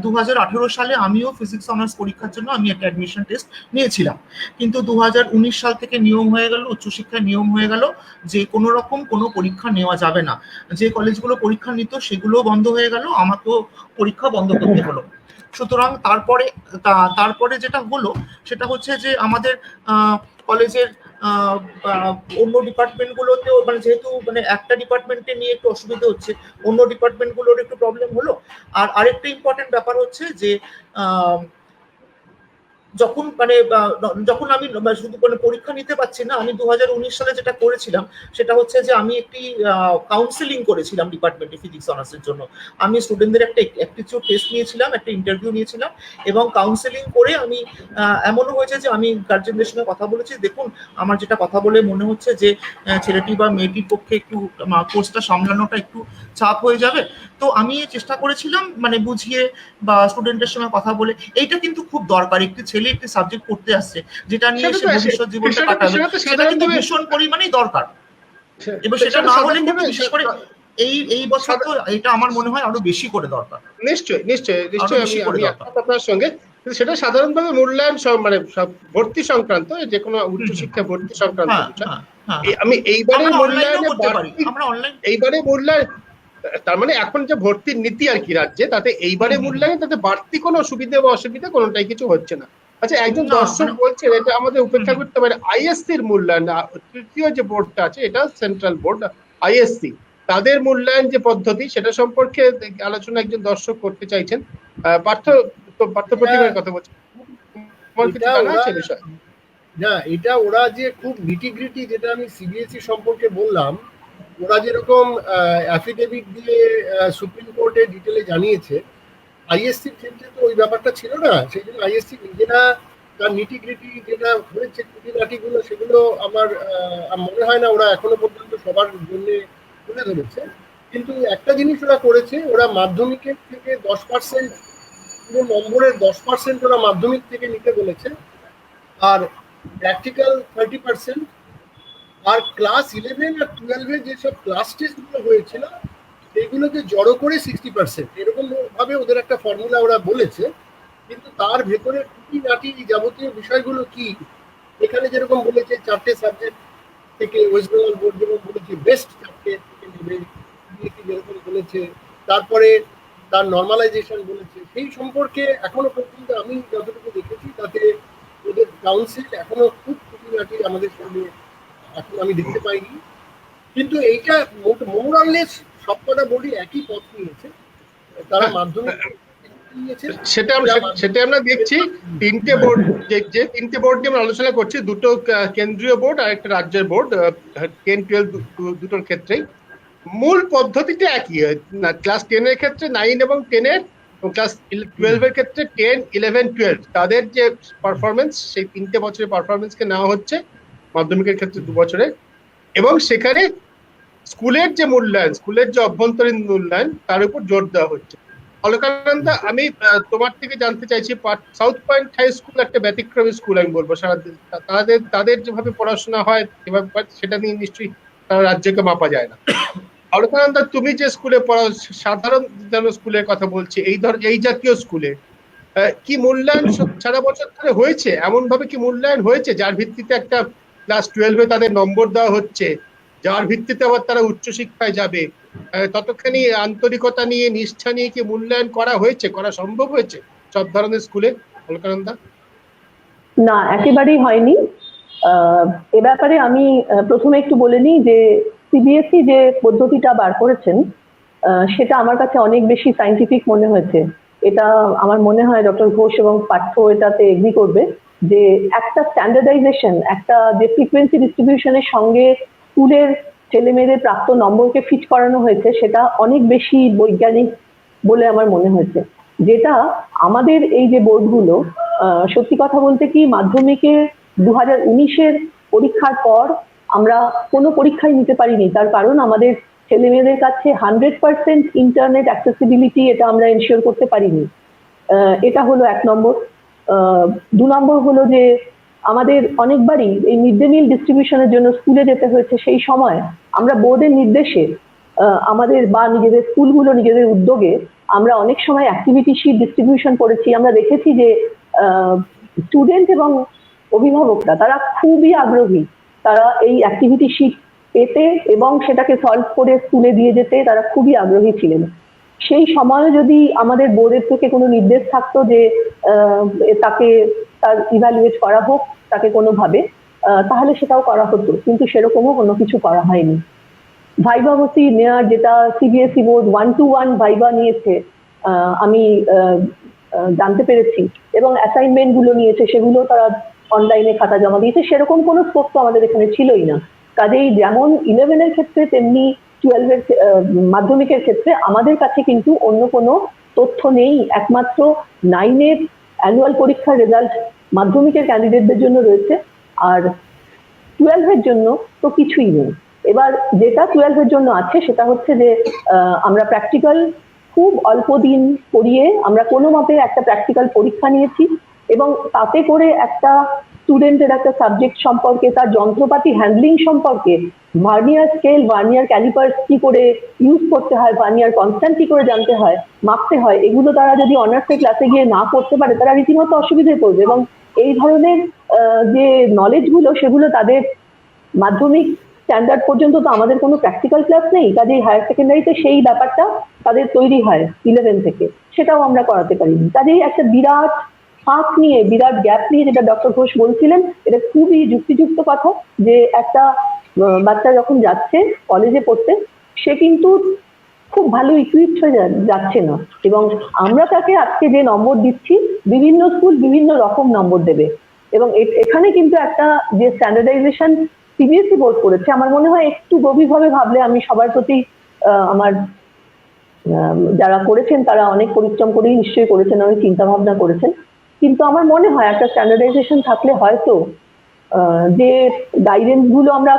2018 সালে আমিও ফিজিক্স অনার্স পরীক্ষার জন্য আমি একটা অ্যাডমিশন টেস্ট নিয়েছিলাম, কিন্তু 2019 সাল থেকে নিয়ম হয়ে গেল, উচ্চশিক্ষার নিয়ম হয়ে গেল যে কোনো রকম কোনো পরীক্ষা নেওয়া যাবে না। যে কলেজগুলো পরীক্ষা নিত সেগুলো বন্ধ হয়ে গেল, আমাকেও পরীক্ষা বন্ধ করতে হলো। সুতরাং তারপরে যেটা হলো সেটা হচ্ছে যে আমাদের কলেজের অন্য ডিপার্টমেন্টগুলোতেও মানে যেহেতু মানে একটা ডিপার্টমেন্টে নিয়ে একটু অসুবিধা হচ্ছে, অন্য ডিপার্টমেন্টগুলোর একটু প্রবলেম হলো। আর আরেকটা ইম্পর্টেন্ট ব্যাপার হচ্ছে যে যখন আমি শুধু মানে পরীক্ষা নিতে পারছি না, আমি 2019 সালে যেটা করেছিলাম সেটা হচ্ছে যে আমি একটি কাউন্সেলিং করেছিলাম ডিপার্টমেন্টে ফিজিক্স অনার্সের জন্য। আমি স্টুডেন্টদের একটা অ্যাপটিটিউড টেস্ট নিয়েছিলাম, একটা ইন্টারভিউ নিয়েছিলাম এবং কাউন্সেলিং করে আমি এমনও হয়েছে যে আমি গার্জেনদের সঙ্গে কথা বলেছি, দেখুন আমার যেটা কথা বলে মনে হচ্ছে যে ছেলেটি বা মেয়েটির পক্ষে একটু কোর্সটা সামলানোটা একটু চাপ হয়ে যাবে। তো আমি চেষ্টা করেছিলাম মানে বুঝিয়ে বা স্টুডেন্টের সঙ্গে কথা বলে। এইটা কিন্তু খুব দরকার, একটি ছেলে একটি সাবজেক্ট পড়তে আসছে যেটা নিয়ে সে ভবিষ্যৎ জীবনটা কাটাবে, সেটা কিন্তু ভীষণ পরিমাণেই দরকার। এবার সেটা না হলে কিন্তু বিশেষ করে এই বছর তো এটা আমার মনে হয় আরো বেশি করে দরকার। নিশ্চয়ই আমি আপনার সঙ্গে, সেটা সাধারণভাবে মূল্যায়ন মানে ভর্তি সংক্রান্ত যে কোনো উচ্চশিক্ষা ভর্তি সংক্রান্ত বিষয়। আমি এইবারে মূল্যায়ন তার মানে এখন যে ভর্তির নীতি আর কি রাজ্যে, তাতে এইবারে মূল্যায়ন তাতে বাড়তি কোনো সুবিধা বা অসুবিধা কোনোটাই কিছু হচ্ছে না। আচ্ছা, একজন দর্শক বলছেন এটা আমাদের উপেক্ষা করতে পারে, আইএসসির মূল্যায়ন, তৃতীয় যে বোর্ডটা আছে এটা সেন্ট্রাল বোর্ড আইএসসি, তাদের মূল্যায়ন যে পদ্ধতি সেটা সম্পর্কে আলোচনা একজন দর্শক করতে চাইছেন। পার্থ প্রতিমার কথা বলছেন, না এটা ওরা যে খুব নিটিগ্রিটি, যেটা আমি সিবিএসই সম্পর্কে বললাম, ওরা যেরকম অ্যাফিডেভিট দিয়ে সুপ্রিম কোর্টে ডিটেলে জানিয়েছে, আইএসসির ক্ষেত্রে তো ওই ব্যাপারটা ছিল না। সেই জন্য আইএসসি নিজেরা তার নিটিগ্রিটি যেটা হয়েছে খুঁটিনাটিগুলো সেগুলো আমার মনে হয় না ওরা এখনো পর্যন্ত সবার জন্য তুলে ধরেছে। কিন্তু একটা জিনিস ওরা করেছে, ওরা মাধ্যমিকের থেকে 10%, পুরো নম্বরের 10% ওরা মাধ্যমিক থেকে নিতে বলেছে, আর প্র্যাকটিক্যাল 30%, আর ক্লাস 11 আর 12 যেসব ক্লাস টেস্টগুলো হয়েছিল সেইগুলোকে জড়ো করে 60%, এরকম ভাবে ওদের একটা ফর্মুলা ওরা বলেছে। কিন্তু তার ভেতরে খুঁটিনাটি যাবতীয় বিষয়গুলো কি, এখানে যেরকম বলেছে 4টে সাবজেক্ট থেকে ওয়েস্ট বেঙ্গল বোর্ড যেরকম বলেছে বেস্ট 4টে থেকে নেবে, যেরকম বলেছে, তারপরে তার নর্মালাইজেশন বলেছে, সেই সম্পর্কে এখনো পর্যন্ত আমি যতটুকু দেখেছি তাতে ওদের কাউন্সিল এখনো খুব খুঁটিনাটি আমাদের সামনে এখন আমি দেখতে পাইনি। কিন্তু এইটা মোরালেস সবকটা বোর্ডই একই পথ নিয়েছে, তারা মাধ্যমিক সেটা আমরা দেখছি। তিনটে বোর্ড, যে তিনটে বোর্ড নিয়ে আমরা আলোচনা করছি, দুটো কেন্দ্রীয় বোর্ড আর একটা রাজ্যের বোর্ড, 10-12 দুটোর ক্ষেত্রেই মূল পদ্ধতিটা একই। ক্লাস 10 এর ক্ষেত্রে 9 এবং 10 এর, ক্লাস 12 এর ক্ষেত্রে 10, 11, 12 তাদের যে পারফরমেন্স, সেই 3টে বছরের পারফরমেন্সকে নেওয়া হচ্ছে মাধ্যমিকের ক্ষেত্রে 2 বছরের, এবং সেখানে স্কুলের যে মূল্যায়ন, স্কুলের যে অভ্যন্তরীণ মূল্যায়ন, তার উপর জোর দেওয়া হচ্ছে। অলকানন্দা, আমি তোমার থেকে জানতে চাইছি, সাউথ পয়েন্ট হাই স্কুল একটা ব্যতিক্রমী স্কুল আমি বলবো সারা তাদের যেভাবে পড়াশোনা হয় সেটা নিয়ে নিশ্চয়ই তারা রাজ্যকে মাপা যায় না। অলকানন্দা, তুমি যে স্কুলে পড়া, সাধারণ স্কুলের কথা বলছি, এই জাতীয় স্কুলে কি মূল্যায়ন সারা বছর ধরে হয়েছে? এমন ভাবে কি মূল্যায়ন হয়েছে যার ভিত্তিতে একটা ক্লাস 12-এ তাদের নম্বর দেওয়া হচ্ছে, যার ভিত্তিতে আবার তারা উচ্চশিক্ষায় যাবে? ততখানি আন্তরিকতা নিয়ে, নিষ্ঠা নিয়ে কি মূল্যায়ন করা হয়েছে, করা সম্ভব হয়েছে সব ধরনের স্কুলে? অলকানন্দা? না, একেবারেই হয়নি। এ ব্যাপারে আমি প্রথমে একটু বলে নিই যে সিবিএসই যে পদ্ধতিটা বার করেছেন সেটা আমার কাছে অনেক বেশি সায়েন্টিফিক মনে হয়েছে। এটা আমার মনে হয় ডক্টর ঘোষ এবং পার্থ এটাতে এগ্রি করবে যে একটা স্ট্যান্ডার্ডাইজেশন, একটা যে ফ্রিকোয়েন্সি ডিস্ট্রিবিউশনের সঙ্গে স্কুলের ছেলে মেয়েদের প্রাপ্ত নম্বরকে ফিট করানো হয়েছে, সেটা অনেক বেশি বৈজ্ঞানিক বলে আমার মনে হয়েছে। যেটা আমাদের এই যে বোর্ডগুলো, সত্যি কথা বলতে কি, মাধ্যমিকে 2019-এর পরীক্ষার পর আমরা কোনো পরীক্ষাই নিতে পারিনি। তার কারণ আমাদের ছেলে মেয়েদের কাছে 100% ইন্টারনেট অ্যাক্সেসিবিলিটি এটা আমরা এনশিওর করতে পারিনি। এটা হলো 1 নম্বর। 2 নম্বর হলো যে আমাদের অনেকবারই এই মিড ডে মিল ডিস্ট্রিবিউশনের জন্য স্কুলে যেতে হয়েছে। সেই সময় আমরা বোর্ডের নির্দেশে আমাদের বা নিজেদের স্কুলগুলো নিজেদের উদ্যোগে আমরা অনেক সময় অ্যাক্টিভিটি শিট ডিস্ট্রিবিউশন করেছি। আমরা দেখেছি যে স্টুডেন্ট এবং অভিভাবকরা তারা খুবই আগ্রহী, তারা এই অ্যাক্টিভিটি শিট পেতে এবং সেটাকে সলভ করে স্কুলে দিয়ে যেতে তারা খুবই আগ্রহী ছিলেন। সেই সময় যদি আমাদের বোর্ডের থেকে কোনো নির্দেশ থাকতো যে তাকে তার ইভ্যালুয়েট করা হোক তাকে কোনোভাবে, তাহলে সেটাও করা হতো, কিন্তু সেরকমও কোনো কিছু করা হয়নি। ভাইভাবতী নেওয়ার, যেটা সিবিএসই বোর্ড 1-to-1 ভাইভা নিয়েছে আমি জানতে পেরেছি, এবং অ্যাসাইনমেন্ট গুলো নিয়েছে, সেগুলো তারা অনলাইনে খাতা জমা দিয়েছে, সেরকম কোনো স্কোপ তো আমাদের এখানে ছিলই না। কাজেই যেমন 11-এর ক্ষেত্রে তেমনি 12-এর মাধ্যমিকের ক্ষেত্রে আমাদের কাছে কিন্তু অন্য কোনো তথ্য নেই। একমাত্র 9-এর অ্যানুয়াল পরীক্ষার রেজাল্ট মাধ্যমিকের ক্যান্ডিডেটদের জন্য রয়েছে, আর 12-এর জন্য তো কিছুই নেই। এবার যেটা 12-এর জন্য আছে সেটা হচ্ছে যে আমরা প্র্যাকটিক্যাল খুব অল্প দিন করিয়ে আমরা কোনো মতে একটা প্র্যাকটিক্যাল পরীক্ষা নিয়েছি, এবং তাতে করে একটা স্টুডেন্টের একটা সাবজেক্ট সম্পর্কে, তার যন্ত্রপাতি হ্যান্ডলিং সম্পর্কে, ভার্নিয়ার স্কেল, ভার্নিয়ার ক্যালিপার কি করে ইউজ করতে হয়, ভার্নিয়ার কনস্ট্যান্ট কি করে জানতে হয়, মাপতে হয়, এগুলো তারা যদি অনার্সের ক্লাসে গিয়ে না করতে পারে তারা রীতিমতো অসুবিধায় পড়বে। এবং এই ধরনের যে নলেজগুলো সেগুলো তাদের মাধ্যমিক স্ট্যান্ডার্ড পর্যন্ত তো আমাদের কোনো প্র্যাকটিক্যাল ক্লাস নেই, কাজেই হায়ার সেকেন্ডারিতে সেই ব্যাপারটা তাদের তৈরি হয় 11 থেকে, সেটাও আমরা করাতে পারিনি। কাজেই একটা বিরাট ফাঁক নিয়ে, বিরাট গ্যাপ নিয়ে, যেটা ডক্টর ঘোষ বলছিলেন, এটা খুবই যুক্তিযুক্ত কথা যে একটা বাচ্চা যখন যাচ্ছে কলেজে পড়তে, সে কিন্তু খুব ভালো ইকুইপড হয়ে যাচ্ছে না, এবং আমরা তাকে আজকে যে নম্বর দিচ্ছি, বিভিন্ন স্কুল বিভিন্ন রকম নম্বর দেবে। এবং এখানে কিন্তু একটা যে স্ট্যান্ডার্ডাইজেশন সিবিএসই বোর্ড করেছে, আমার মনে হয় একটু গভীরভাবে ভাবলে, আমি সবার প্রতি আমার যারা করেছেন তারা অনেক পরিশ্রম করেই নিশ্চয়ই করেছেন, অনেক চিন্তা ভাবনা করেছেন, কিন্তু আমার মনে হয় একটা স্ট্যান্ডার্ডাইজেশন থাকলে হয়তো যে গাইডেন্স গুলো আমরা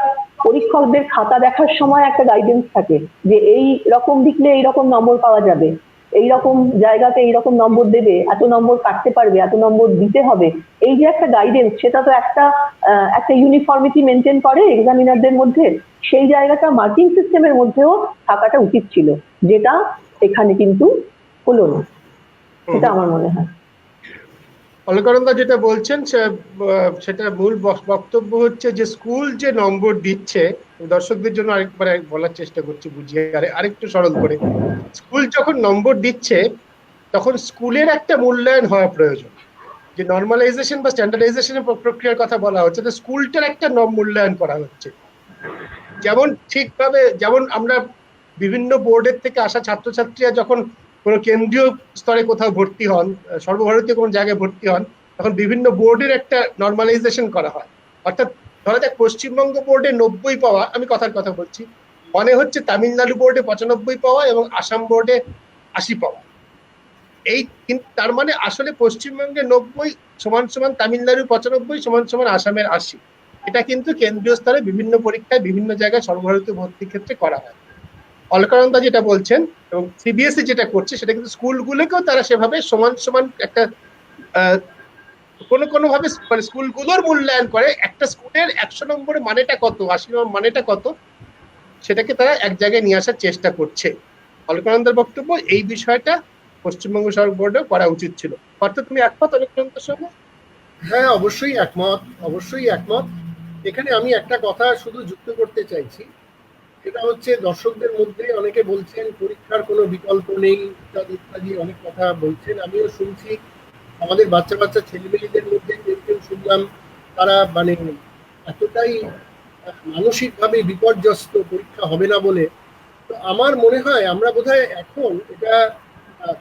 পরীক্ষকদের খাতা দেখার সময় একটা গাইডেন্স থাকে যে এই রকম লিখলে এইরকম নম্বর পাওয়া যাবে, এইরকম জায়গাতে এইরকম নম্বর দেবে, এত নম্বর কাটতে পারবে, এত নম্বর দিতে হবে, এই যে একটা গাইডেন্স, সেটা তো একটা ইউনিফর্মিটি মেনটেন করে এক্সামিনারদের মধ্যে। সেই জায়গাটা মার্কিং সিস্টেমের মধ্যেও থাকাটা উচিত ছিল, যেটা এখানে কিন্তু হলো না, সেটা আমার মনে হয়। অলকানন্দা যেটা বলছেন সেটা মূল বক্তব্য হচ্ছে যে স্কুল যে নম্বর দিচ্ছে, দর্শকদের জন্য আরেকবার বলার চেষ্টা করছি বুঝিয়ে আরেকটু সরল করে, স্কুল যখন নম্বর দিচ্ছে তখন স্কুলের একটা মূল্যায়ন হওয়া প্রয়োজন। যে নর্মালাইজেশন বা স্ট্যান্ডার্ডাইজেশনের প্রক্রিয়ার কথা বলা হচ্ছে, তো স্কুলটার একটা মূল্যায়ন করা হচ্ছে। যেমন আমরা বিভিন্ন বোর্ডের থেকে আসা ছাত্রছাত্রীরা যখন কোনো কেন্দ্রীয় স্তরে কোথাও ভর্তি হন, সর্বভারতীয় কোনো জায়গায় ভর্তি হন, তখন বিভিন্ন বোর্ডের একটা নর্মালাইজেশন করা হয়। অর্থাৎ ধরা যাক পশ্চিমবঙ্গ বোর্ডে 90 পাওয়া, আমি কথার কথা বলছি, মনে হচ্ছে তামিলনাড়ু বোর্ডে 95 পাওয়া এবং আসাম বোর্ডে 80 পাওয়া। এই তার মানে আসলে পশ্চিমবঙ্গে 90 সমান সমান তামিলনাড়ু 95 সমান সমান আসামের 80। এটা কিন্তু কেন্দ্রীয় স্তরে বিভিন্ন পরীক্ষায় বিভিন্ন জায়গায় সর্বভারতীয় ভর্তির ক্ষেত্রে করা হয়। অলকানন্দা যেটা বলছেন এবং সিবিএসই যেটা করছে, সেটা কিন্তু স্কুলগুলোকেও তারা সেভাবে সমান সমান একটা কোনো ভাবে মানে স্কুলগুলোর মূল্যায়ন করে। একটা স্কুলের 100 নম্বরের মানেটা কত, 80 নম্বর মানেটা কত, সেটাকে তারা এক জায়গায় নিয়ে আসার চেষ্টা করছে। অলকানন্দার বক্তব্য এই বিষয়টা পশ্চিমবঙ্গ সরকার বোর্ডে করা উচিত ছিল। অর্থাৎ তুমি একমত অলকানন্দার সঙ্গে? হ্যাঁ, অবশ্যই একমত। এখানে আমি একটা কথা শুধু যুক্ত করতে চাইছি, এটা হচ্ছে দর্শকদের মধ্যে অনেকে বলছেন পরীক্ষার কোনো বিকল্প নেই ইত্যাদি ইত্যাদি অনেক কথা বলছেন। আমিও শুনছি, আমাদের বাচ্চা ছেলেমেয়েদের মধ্যে কেউ শুনলাম তারা মানে এতটাই মানসিকভাবে বিপর্যস্ত পরীক্ষা হবে না বলে। তো আমার মনে হয় আমরা বোধহয় এখন এটা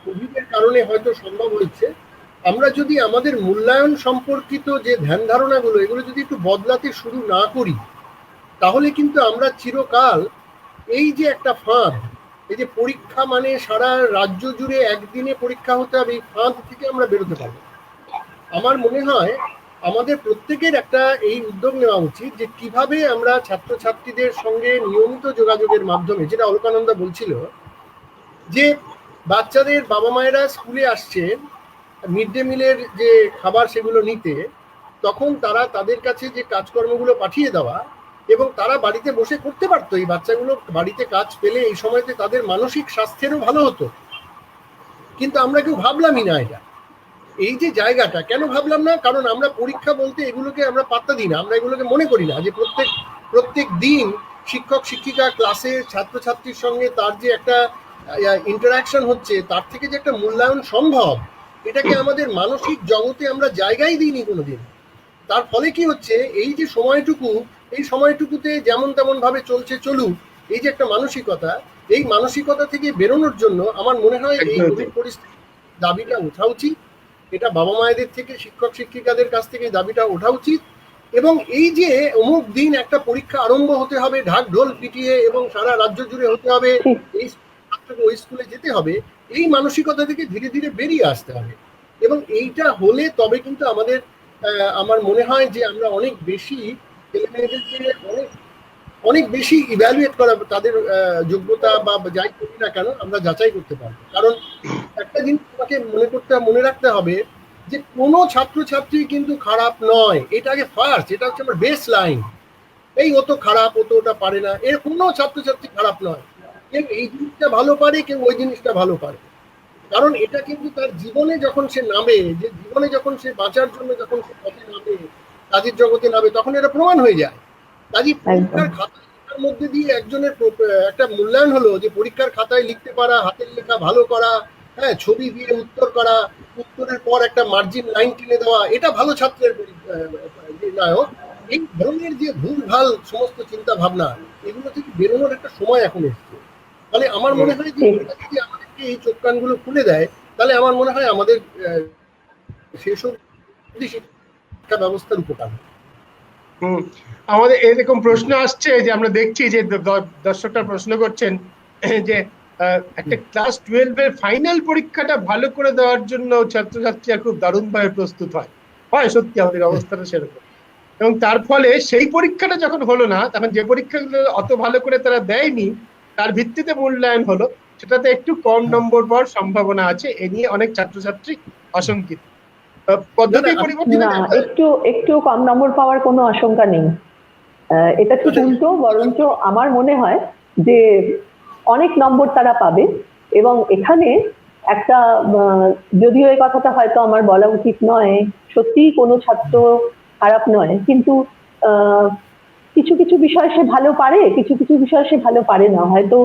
কোভিডের কারণে হয়তো সম্ভব হয়েছে, আমরা যদি আমাদের মূল্যায়ন সম্পর্কিত যে ধ্যান ধারণাগুলো এগুলো যদি একটু বদলাতে শুরু না করি, তাহলে কিন্তু আমরা চিরকাল এই যে একটা ফাঁদ, এই যে পরীক্ষা মানে সারা রাজ্য জুড়ে একদিনে পরীক্ষা হতে হবে, এই ফাঁদ থেকে আমরা বেরোতে পারবো। আমার মনে হয় আমাদের প্রত্যেকের একটা এই উদ্যোগ নেওয়া উচিত যে কিভাবে আমরা ছাত্রছাত্রীদের সঙ্গে নিয়মিত যোগাযোগের মাধ্যমে, যেটা অলকানন্দা বলছিল, যে বাচ্চাদের বাবা মায়েরা স্কুলে আসছে মিড ডে মিলের যে খাবার সেগুলো নিতে, তখন তারা তাদের কাছে যে কাজকর্মগুলো পাঠিয়ে দেওয়া এবং তারা বাড়িতে বসে করতে পারতো, এই বাচ্চাগুলো বাড়িতে কাজ পেলে এই সময়তে তাদের মানসিক স্বাস্থ্যেরও ভালো হতো। কিন্তু আমরা কেউ ভাবলামই না এটা। এই যে জায়গাটা কেন ভাবলাম না, কারণ আমরা পরীক্ষা বলতে এগুলোকে আমরা পাত্তা দিই না, আমরা এগুলোকে মনে করি না যে প্রত্যেক দিন শিক্ষক শিক্ষিকা ক্লাসে ছাত্রছাত্রীর সঙ্গে তার যে একটা ইন্টারাকশন হচ্ছে, তার থেকে যে একটা মূল্যায়ন সম্ভব, এটাকে আমাদের মানসিক জগতে আমরা জায়গাই দিইনি কোনোদিন। তার ফলে কি হচ্ছে, এই যে সময়টুকু, এই সময়টুকুতে যেমন তেমন ভাবে চলুক, এই যে একটা মানসিকতা, এই মানসিকতা থেকে বেরোনোর জন্য আমার মনে হয় এই কোভিড পরিস্থিতি দাবিটা ওঠা উচিত। এটা বাবা মায়েদের থেকে, শিক্ষক শিক্ষিকাদের কাছ থেকে দাবিটা ওঠা উচিত। এবং এই যে অমুক দিন একটা পরীক্ষা আরম্ভ হতে হবে ঢাক ঢোল পিটিয়ে এবং সারা রাজ্য জুড়ে হতে হবে, এই ওই স্কুলে যেতে হবে, এই মানসিকতা থেকে ধীরে ধীরে বেরিয়ে আসতে হবে। এবং এইটা হলে তবে কিন্তু আমার মনে হয় যে আমরা অনেক বেশি ছেলেমেয়েদেরকে অনেক বেশি ইভ্যালুয়েট করা, তাদের যোগ্যতা বা যাই করি না কেন আমরা যাচাই করতে পারবো। কারণ একটা জিনিস আমাকে মনে রাখতে হবে যে কোনো ছাত্রছাত্রী কিন্তু খারাপ নয়, এটা আগে ফার্স্ট, এটা হচ্ছে আমার বেস লাইন। এই ও তো খারাপ, ও তো ওটা পারে না, এর কোনো ছাত্রছাত্রী খারাপ নয়। কেউ এই জিনিসটা ভালো পারে, কেউ ওই জিনিসটা ভালো পারে। কারণ এটা কিন্তু তার জীবনে যখন সে নামে, যে জীবনে যখন সে বাঁচার জন্য যখন সে পথে নামে, কাজের জগতে নামে, তখন এটা প্রমাণ হয়ে যায়। কাজী পরীক্ষার খাতার মধ্যে দিয়ে একজনের একটা মূল্যায়ন হলো যে পরীক্ষার খাতায় লিখতে পারা, হাতের লেখা ভালো করা, হ্যাঁ, ছবি দিয়ে উত্তর করা, উত্তরের পর একটা মার্জিন লাইন টেনে দেওয়া, এটা ভালো ছাত্রের নায়ক। এই ধরনের যে ভুলভাল সমস্ত চিন্তা ভাবনা, এগুলো থেকে বেরোনোর একটা সময় এখন এসছে। তাহলে আমার মনে হয় যে যদি আমাদেরকে এই চোখ কানগুলো খুলে দেয়, তাহলে আমার মনে হয় আমাদের সেসব শিক্ষা ব্যবস্থার উপকার। আমাদের এরকম প্রশ্ন আসছে যে আমরা দেখছি যে দর্শকরা প্রশ্ন করছেন যে একটা ক্লাস 12 এর ফাইনাল পরীক্ষাটা ভালো করে দেওয়ার জন্য ছাত্রছাত্রীরা খুব দারুণভাবে প্রস্তুত হয় সত্যি আমাদের অবস্থাটা সেরকম। এবং তার ফলে সেই পরীক্ষাটা যখন হলো না, তখন যে পরীক্ষাগুলো অত ভালো করে তারা দেয়নি তার ভিত্তিতে মূল্যায়ন হলো, সেটাতে একটু কম নম্বর পাওয়ার সম্ভাবনা আছে। এ নিয়ে অনেক ছাত্রছাত্রী আশঙ্কিত। পদ্ধতি পরিবর্তন না, একটু কম নম্বর পাওয়ার কোনো আশঙ্কা নেই। এটা ঠিক উল্টো, বরঞ্চ আমার মনে হয় যে অনেক নম্বর তারা পাবে। এবং এখানে একটা, যদিও এই কথাটা হয়তো আমার বলা উচিত নয়, সত্যিই কোনো ছাত্র খারাপ নয়, কিন্তু কিছু কিছু বিষয় সে ভালো পারে, কিছু কিছু বিষয় সে ভালো পারে না, হয়তো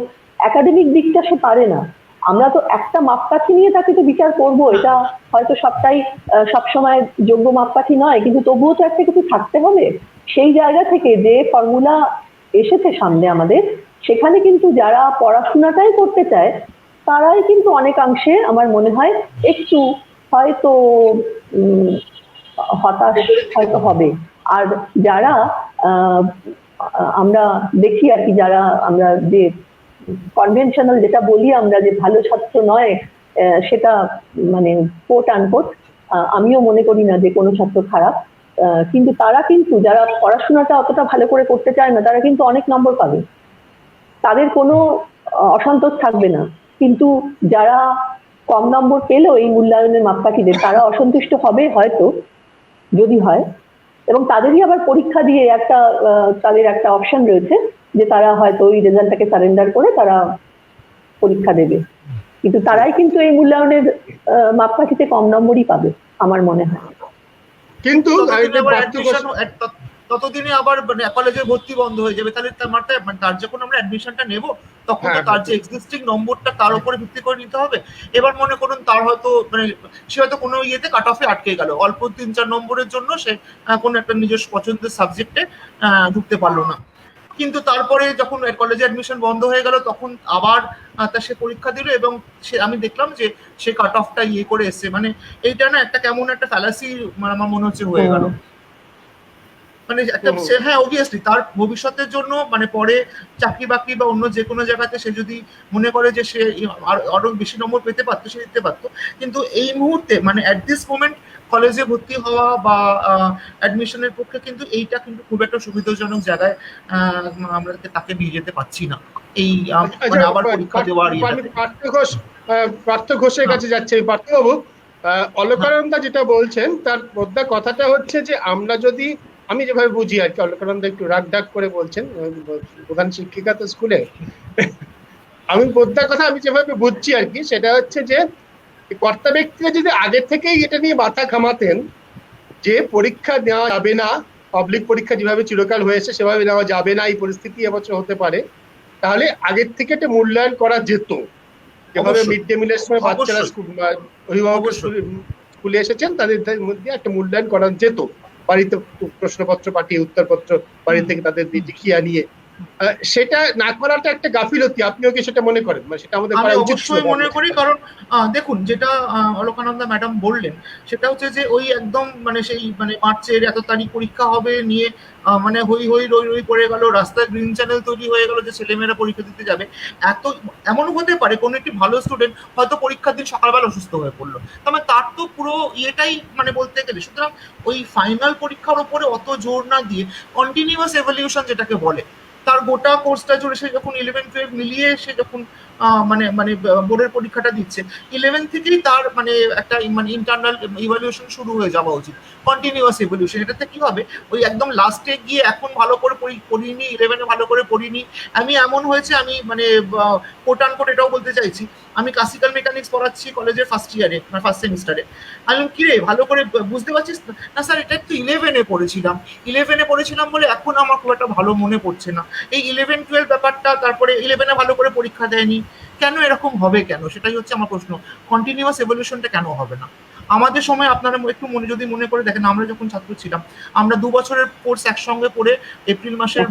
একাডেমিক দিকটা সে পারে না। আমরা তো একটা মাপকাঠি নিয়ে তাকে তো বিচার করব, এটা হয়তো সবটাই সবসময় যোগ্য মাপকাঠি নয়, কিন্তু তবুও তো একটা কিছু থাকতে হবে। সেই জায়গা থেকে যে ফর্মুলা এসেছে সামনে আমাদের, সেখানে কিন্তু যারা পড়াশোনাটাই করতে চায় তারাই কিন্তু অনেকাংশে আমার মনে হয় একটু হয়তো হতাশ হয়তো হবে। আর যারা আমরা দেখি আর কি, যারা আমরা যে কনভেনশনাল যেটা বলি আমরা যে ভালো ছাত্র নয়, সেটা মানে কোট আনকোট, আমিও মনে করি না যে কোনো ছাত্র খারাপ, কিন্তু তারা কিন্তু যারা পড়াশোনাটা অতটা ভালো করে করতে চায় না তারা কিন্তু অনেক নম্বর পাবে, তাদের কোনো অসন্তোষ থাকবে না। কিন্তু যারা কম নম্বর পেলেও এই মূল্যায়নের মাপকাঠিদের, তারা অসন্তুষ্ট হবে হয়তো, যদি হয়। এবং তাদেরই আবার পরীক্ষা দিয়ে একটা তাদের একটা অপশন রয়েছে যে তারা হয়তো ওই রেজাল্টটাকে সারেন্ডার করে তারা পরীক্ষা দেবে, কিন্তু তারাই কিন্তু এই মূল্যায়নের মাপকাঠিতে কম নম্বরই পাবে আমার মনে হয়। কিন্তু ততদিনে আবার মানে কলেজের ভর্তি বন্ধ হয়ে যাবে, তাহলে তার যখন আমরা অ্যাডমিশনটা নেব তখন তো তার যে এক্সিস্টিং নম্বরটা তার উপরে ভিত্তি করে নিতে হবে। এবার মনে করুন তার হয়তো মানে সে হয়তো কোনো ইয়েতে কাট অফে আটকে গেল, অল্প 3-4 নম্বরের জন্য সে কোনো একটা নিজস্ব পছন্দের সাবজেক্টে ঢুকতে পারলো না, কিন্তু তারপরে যখন কলেজে অ্যাডমিশন বন্ধ হয়ে গেল তখন আবার সে পরীক্ষা দিল এবং সে, আমি দেখলাম যে সে কাট অফটা ইয়ে করে এসছে। মানে এইটা না একটা কেমন একটা ফ্যালাসি আমার মনে হচ্ছে হয়ে গেল। মানে একটা হ্যাঁ অবভিয়াসলি তার ভবিষ্যতের জন্য মানে পরে চাকরি বাকরি বা অন্য যে কোনো জায়গাতে সে যদি মনে করে যে সে আরো বেশি নম্বর পেতে পারতো সে দিতে পারতো, কিন্তু এই মুহূর্তে মানে অ্যাট দিস মোমেন্ট কলেজে ভর্তি হওয়া বা অ্যাডমিশনের পক্ষে কিন্তু এইটা কিন্তু খুব একটা সুবিধাজনক জায়গায় আমরা তাকে নিয়ে যেতে পারছি না। এই মানে আবার পরীক্ষা দেওয়ার পার্থ ঘোষের কাছে যাচ্ছে। পার্থবাবু, অলকানন্দা যেটা বলছেন তার মোদ্দা কথাটা হচ্ছে যে আমরা যদি, আমি যেভাবে বুঝি আর কি, অলকানন্দা একটু রাগ ডাক করে বলছেন, প্রধান শিক্ষিকা তো স্কুলে, আমি মোদ্দা কথা আমি যেভাবে বুঝছি আর কি, সেটা হচ্ছে যে কর্তা ব্যক্তিরা যদি আগে থেকেই এটা নিয়ে মাথা ঘামাতেন যে পরীক্ষা নেওয়া যাবে না, পাবলিক পরীক্ষা যেভাবে চিরকাল হয়েছে সেভাবে নেওয়া যাবে না, এই পরিস্থিতি এবছর হতে পারে, তাহলে আগের থেকে একটা মূল্যায়ন করা যেত। যেভাবে মিড ডে মিলের সময় বাচ্চারা অভিভাবকের স্কুলে এসেছেন তাদের মধ্যে একটা মূল্যায়ন করা যেত, বাড়িতে প্রশ্নপত্র পাঠিয়ে উত্তরপত্র বাড়ি থেকে তাদের লিখিয়ে নিয়ে, সেটা না করাটা একটা গাফিলতি। আপনিও কি সেটা মনে করেন? মানে সেটা আমাদের করা উচিত ছিল? অবশ্যই মনে করি, কারণ দেখুন যেটা অলকানন্দা ম্যাডাম বললেন সেটা হচ্ছে যে ওই একদম মানে সেই মানে মার্চের এত তারিখ পরীক্ষা হবে নিয়ে মানে হই হই রই রই পড়ে গেল, রাস্তায় গ্রিন চ্যানেল তৈরি হয়ে গেল যে ছেলেমেয়েরা পরীক্ষা দিতে যাবে। এমন হতে পারে কোনো একটি ভালো স্টুডেন্ট হয়তো পরীক্ষার দিন সকালবেলা অসুস্থ হয়ে পড়লো, তার তার তো পুরো ইয়েটাই মানে বলতে গেলে, সুতরাং ওই ফাইনাল পরীক্ষার উপরে অত জোর না দিয়ে কন্টিনিউয়াস এভলিউশন যেটাকে বলে, তার গোটা কোর্সটা জুড়ে সে যখন 11-12 মিলিয়ে সে যখন মানে মানে বোর্ডের পরীক্ষাটা দিচ্ছে, 11 থেকেই তার মানে একটা মানে ইন্টারনাল ইভ্যালুয়েশন শুরু হয়ে যাওয়া উচিত, কন্টিনিউয়াস ইভ্যালুয়েশন। এটাতে কি হবে, ওই একদম লাস্টে গিয়ে এখন ভালো করে পড়িনি, 11-এ ভালো করে পড়িনি, আমি এমন হয়েছে, আমি মানে কোট আনকোট এটাও বলতে চাইছি, আমি ক্লাসিক্যাল মেকানিক্স পড়াচ্ছি কলেজের ফার্স্ট ইয়ারে মানে ফার্স্ট সেমিস্টারে, আমি কি রে ভালো করে বুঝতে পারছিস না স্যার, এটা একটু 11-এ পড়েছিলাম বলে এখন আমার খুব একটা ভালো মনে পড়ছে না। এই 11-12 ব্যাপারটা, তারপরে 11-এ ভালো করে পরীক্ষা দেয়নি, কেন এরকম হবে কেন, সেটাই হচ্ছে আমার প্রশ্ন। কন্টিনিউয়াস এভলিউশনটা কেন হবে না? আমাদের সময় আপনারা একটু যদি মনে করে দেখেন, আমরা যখন ছাত্র ছিলাম আমরা 2 বছরের কোর্স একসঙ্গে পড়ে এপ্রিল মাসের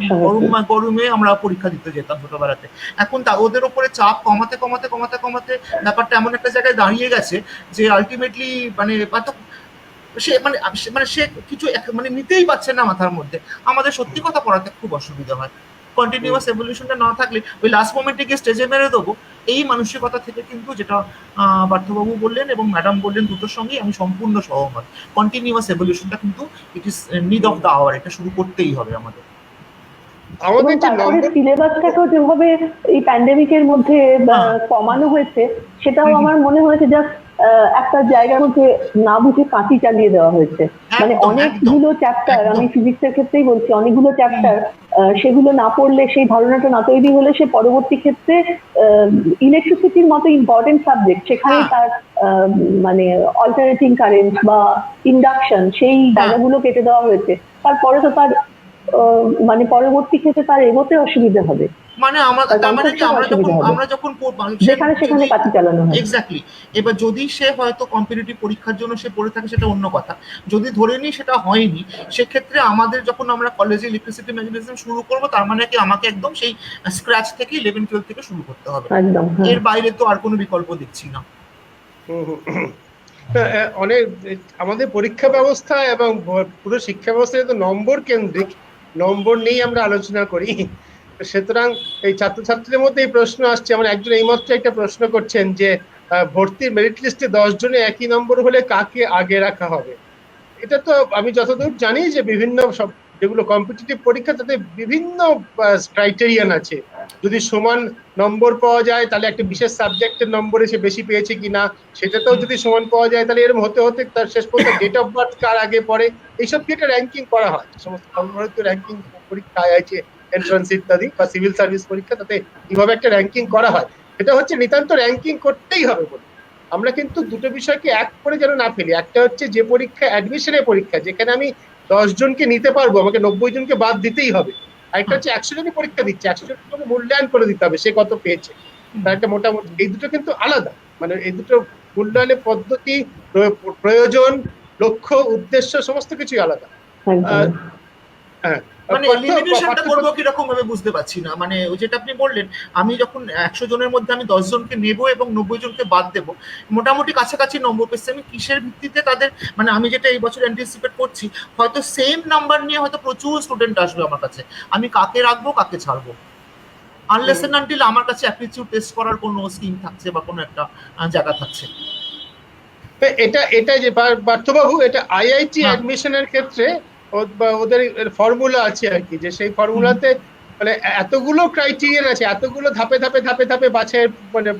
গরমে আমরা পরীক্ষা দিতে যেতাম ছোটবেলাতে। এখন ওদের উপরে চাপ কমাতে কমাতে কমাতে কমাতে ব্যাপারটা এমন একটা জায়গায় দাঁড়িয়ে গেছে যে আলটিমেটলি মানে সে মানে মানে সে কিছু মানে নিতেই পারছে না মাথার মধ্যে। আমাদের সত্যি কথা পড়াতে খুব অসুবিধা হয়, কন্টিনিউয়াস এভলিউশনটা না থাকলে ওই লাস্ট মোমেন্টে গিয়ে স্টেজে মেরে দেবো, এই মানসিকতা থেকে কিন্তু যেটা পার্থবাবু বললেন এবং ম্যাডাম বললেন, দুটোর সঙ্গেই আমি সম্পূর্ণ সহমত। কন্টিনিউয়াস এভলিউশনটা কিন্তু it is need of the hour, এটা শুরু করতেই হবে আমাদের। আমাদের যে তারপরে নম্বর সিলেবাসটাকেও যেভাবে এই প্যান্ডেমিকের মধ্যে কমানো হয়েছে, সেটাও আমার মনে হয়েছে জাস্ট একটা জায়গার মধ্যে না বুঝে কাঁচি চালিয়ে দেওয়া হয়েছে। মানে অনেকগুলো চ্যাপ্টার, আমি ফিজিক্সের ক্ষেত্রেই বলছি, অনেকগুলো চ্যাপ্টার সেগুলো না পড়লে, সেই ধারণাটা না তৈরি হলে, সে পরবর্তী ক্ষেত্রে ইলেকট্রিসিটির মতো ইম্পর্টেন্ট সাবজেক্ট, সেখানে তার মানে অল্টারনেটিং কারেন্ট বা ইন্ডাকশন, সেই জায়গাগুলো কেটে দেওয়া হয়েছে। তারপরে তো তার মানে পরবর্তী ক্ষেত্রে তার এগোতে অসুবিধা হবে। মানে আমরা যখন যেখানে সেখানে কাঁচি চালানো হয়। এক্স্যাক্টলি। এবার যদি সে হয়তো কম্পিটিটিভ পরীক্ষার জন্য সে পড়ে থাকে, সেটা অন্য কথা। যদি ধরে নিই সেটা হয়নি, সেক্ষেত্রে আমাদের যখন আমরা কলেজে ইলেকট্রিসিটি ম্যানেজমেন্ট শুরু করবো, তার মানে কি আমাকে একদম সেই স্ক্র্যাচ থেকে 11-12 থেকে শুরু করতে হবে। একদম, এর বাইরে তো আর কোনো বিকল্প দেখছি না। অনেক আমাদের পরীক্ষা ব্যবস্থা এবং পুরো শিক্ষা ব্যবস্থা তো নম্বর কেন্দ্রিক, নম্বর নিয়েই আমরা আলোচনা করি। সুতরাং এই ছাত্রছাত্রীদের মধ্যে এই প্রশ্ন আসছে, আমার একজন এইমাত্র একটা প্রশ্ন করছেন যে ভর্তির মেরিট লিস্টে 10 জনে একই নম্বর হলে কাকে আগে রাখা হবে। এটা তো আমি যতদূর জানি যে বিভিন্ন সব যেগুলো কম্পিটিটিভ পরীক্ষা, তাতে বিভিন্ন ক্রাইটেরিয়ান আছে। যদি সমান নম্বর পাওয়া যায় তাহলে একটা বিশেষ সাবজেক্টের নম্বরে সে বেশি পেয়েছে কিনা, সেটাতেও যদি সমান পাওয়া যায় তাহলে এরকম হতে হতে তার শেষ পর্যন্ত ডেট অফ বার্থ কার আগে পড়ে, এইসব কি একটা র্যাঙ্কিং করা হয়। সমস্ত সর্বভারতীয় র্যাঙ্কিং পরীক্ষা, আইআইটি এন্ট্রান্স ইত্যাদি বা সিভিল সার্ভিস পরীক্ষা, তাতে এইভাবে একটা র্যাঙ্কিং করা হয়। এটা হচ্ছে নিতান্ত র্যাঙ্কিং করতেই হবে বলে। আমরা কিন্তু দুটো বিষয়কে এক করে যেন না ফেলি। একটা হচ্ছে যে পরীক্ষা অ্যাডমিশনের পরীক্ষা, যেখানে আমি 10 জনকে নিতে পারবো, আমাকে 90 জনকে বাদ দিতেই হবে। আরেকটা হচ্ছে 100 জনই পরীক্ষা দিচ্ছে, 100 জনকে মূল্যায়ন করে দিতে হবে সে কত পেয়েছে। তার একটা মোটামুটি, এই দুটো কিন্তু আলাদা। মানে এই দুটো মূল্যায়নের পদ্ধতি, প্রয়োজন, লক্ষ্য, উদ্দেশ্য সমস্ত কিছুই আলাদা। হ্যাঁ, মানে এলিমিনেশনটা করব কি রকম ভাবে বুঝতে পারছি না। মানে ওই যেটা আপনি বললেন, আমি যখন 100 জনের মধ্যে আমি 10 জনকে নেব এবং 90 জনকে বাদ দেব, মোটামুটি কাছাকাছি নম্বর পেয়েছে, আমি কিসের ভিত্তিতে তাদের, মানে আমি যেটা এই বছর অ্যান্টিসিপেট করছি, হয়তো সেম নাম্বার নিয়ে হয়তো প্রচুর স্টুডেন্ট আসবে আমার কাছে, আমি কাকে রাখবো কাকে ছাড়বো, আনলেস এন্ড আনটিল আমার কাছে অ্যাপটিটিউড টেস্ট করার কোনো স্কিম থাকছে বা কোনো একটা জায়গা থাকছে। এটা যে পার্থবাবু, এটা আইআইটি অ্যাডমিশনের ক্ষেত্রে ওদের ফর্মুলা আছে আর কি, যে সেই ফর্মুলাতে মানে এতগুলো ক্রাইটেরিয়ান আছে, এতগুলো ধাপে ধাপে ধাপে ধাপে বাছাইয়ের মানে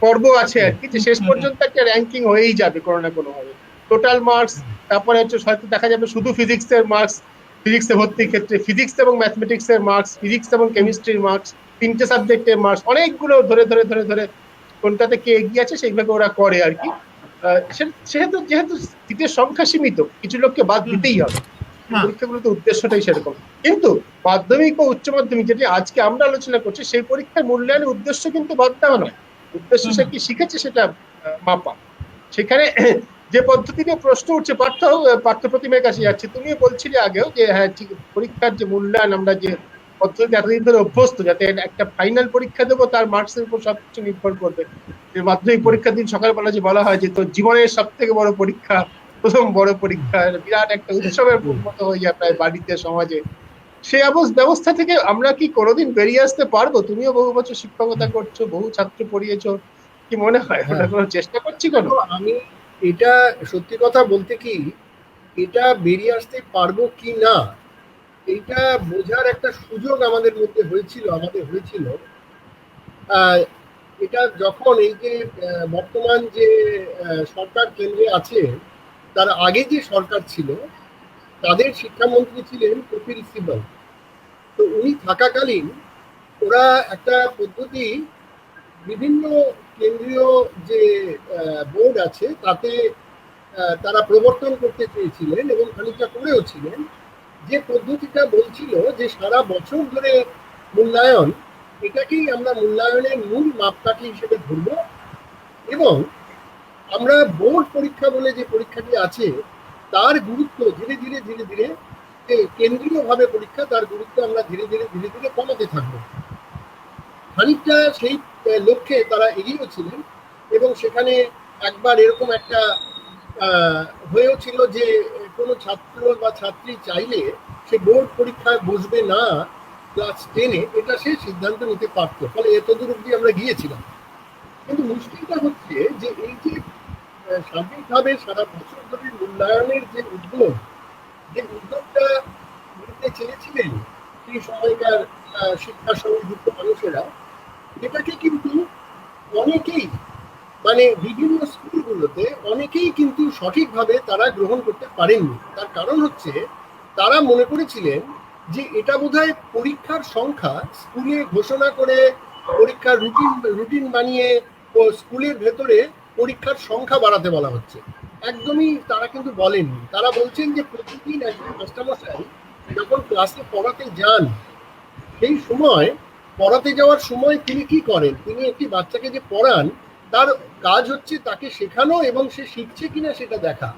পর্ব আছে আর কি, যে শেষ পর্যন্ত একটা র্যাঙ্কিং হয়েই যাবে কোনো না কোনো ভাবে। টোটাল মার্কস, তারপরে হচ্ছে হয়তো দেখা যাবে শুধু ফিজিক্সের মার্কস, ফিজিক্সে ভর্তির ক্ষেত্রে ফিজিক্স এবং ম্যাথমেটিক্সের মার্কস, ফিজিক্স এবং কেমিস্ট্রির মার্কস, 3টে সাবজেক্টের মার্কস, অনেকগুলো ধরে ধরে ধরে ধরে কোনটাতে কে এগিয়ে আছে সেইভাবে ওরা করে আর কি। যেহেতু সিটের সংখ্যা সীমিত, কিছু লোককে বাদ দিতেই হবে, পরীক্ষাগুলোতে উদ্দেশ্যটাই সেরকম। কিন্তু মাধ্যমিক বা উচ্চ মাধ্যমিক যেটি আজকে আমরা আলোচনা করছি, সেই পরীক্ষার মূল্যায়নের উদ্দেশ্য কিন্তু বাদ দেওয়া নয়, উদ্দেশ্য সে কি শিখেছে সেটা মাপা। সেখানে যে পদ্ধতি নিয়ে প্রশ্ন উঠছে, পার্থ প্রতিমের কাছে যাচ্ছে, তুমিও বলছিলে আগেও যে হ্যাঁ ঠিক, পরীক্ষার যে মূল্যায়ন আমরা যে পদ্ধতি এতদিন ধরে অভ্যস্ত, যাতে একটা ফাইনাল পরীক্ষা দেবো তার মার্কসের উপর সবকিছু নির্ভর করবে। মাধ্যমিক পরীক্ষার দিন সকালবেলা যে বলা হয় যে তোর জীবনের সব থেকে বড় পরীক্ষা, প্রথম বড় পরীক্ষা, বিরাট একটা উৎসবের মতো হয়ে যায় প্রায় বাড়িতে, সমাজে। সেই ব্যবস্থা থেকে আমরা কি কোনোদিন বেরিয়ে আসতে পারবো? তুমিও বহু বছর শিক্ষকতা করছো, বহু ছাত্র পড়িয়েছো, কি মনে হয় ওটা কোনো চেষ্টা করছি কোনো? আমি এটা সত্যি কথা বলতে কি, এটা বেরিয়ে আসতে পারবো কি না, এইটা বোঝার একটা সুযোগ আমাদের মধ্যে হয়েছিল। এটা যখন এই যে বর্তমান যে সরকার কেন্দ্রে আছে, তার আগে যে সরকার ছিল তাদের শিক্ষামন্ত্রী ছিলেন কপিল সিবাল। তো উনি থাকাকালীন ওরা একটা পদ্ধতি, বিভিন্ন কেন্দ্রীয় যে বোর্ড আছে তাতে তারা প্রবর্তন করতে চেয়েছিলেন এবং খানিকটা করেও ছিলেন, যে পদ্ধতিটা বলছিল যে সারা বছর ধরে মূল্যায়ন, এটাকেই আমরা মূল্যায়নের মূল মাপকাঠি হিসেবে ধরব, এবং আমরা বোর্ড পরীক্ষা বলে যে পরীক্ষাটি আছে তার গুরুত্ব ধীরে ধীরে ধীরে ধীরে, কেন্দ্রীয়ভাবে পরীক্ষা, তার গুরুত্ব আমরা ধীরে ধীরে ধীরে ধীরে কমাতে থাকবো। খানিকটা সেই লক্ষ্যে তারা এগিয়েও ছিলেন, এবং সেখানে একবার এরকম একটা হয়েও ছিল যে কোনো ছাত্র বা ছাত্রী চাইলে সে বোর্ড পরীক্ষায় বসবে না, ক্লাস 10-এ এটা সে সিদ্ধান্ত নিতে পারতো, ফলে এতদূর অব্দি আমরা গিয়েছিলাম। কিন্তু মুশকিলটা হচ্ছে যে এই যে সার্বিকভাবে সারা বছর ধরে মূল্যায়নের যে উদ্যোগটা নিতে চেয়েছিলেন সেই সময়কার শিক্ষার সঙ্গে যুক্ত মানুষেরা, এটাকে কিন্তু অনেকেই মানে বিভিন্ন স্কুলগুলোতে অনেকেই কিন্তু সঠিকভাবে তারা গ্রহণ করতে পারেননি। তার কারণ হচ্ছে তারা মনে করেছিলেন যে এটা বোধহয় পরীক্ষার সংখ্যা স্কুলে ঘোষণা করে পরীক্ষার রুটিন বানিয়ে স্কুলের ভেতরে পরীক্ষার সংখ্যা বাড়াতে বলা হচ্ছে। একদমই তারা কিন্তু বলেননি। তারা বলছেন যে প্রতিদিন একজন মাস্টারমশাই যখন ক্লাসে পড়াতে যান, সেই সময় পড়াতে যাওয়ার সময় তিনি কি করেন, তিনি একটি বাচ্চাকে যে পড়ান তার কাজ হচ্ছে তাকে শেখানো এবং সে শিখছে কিনা সেটা দেখা।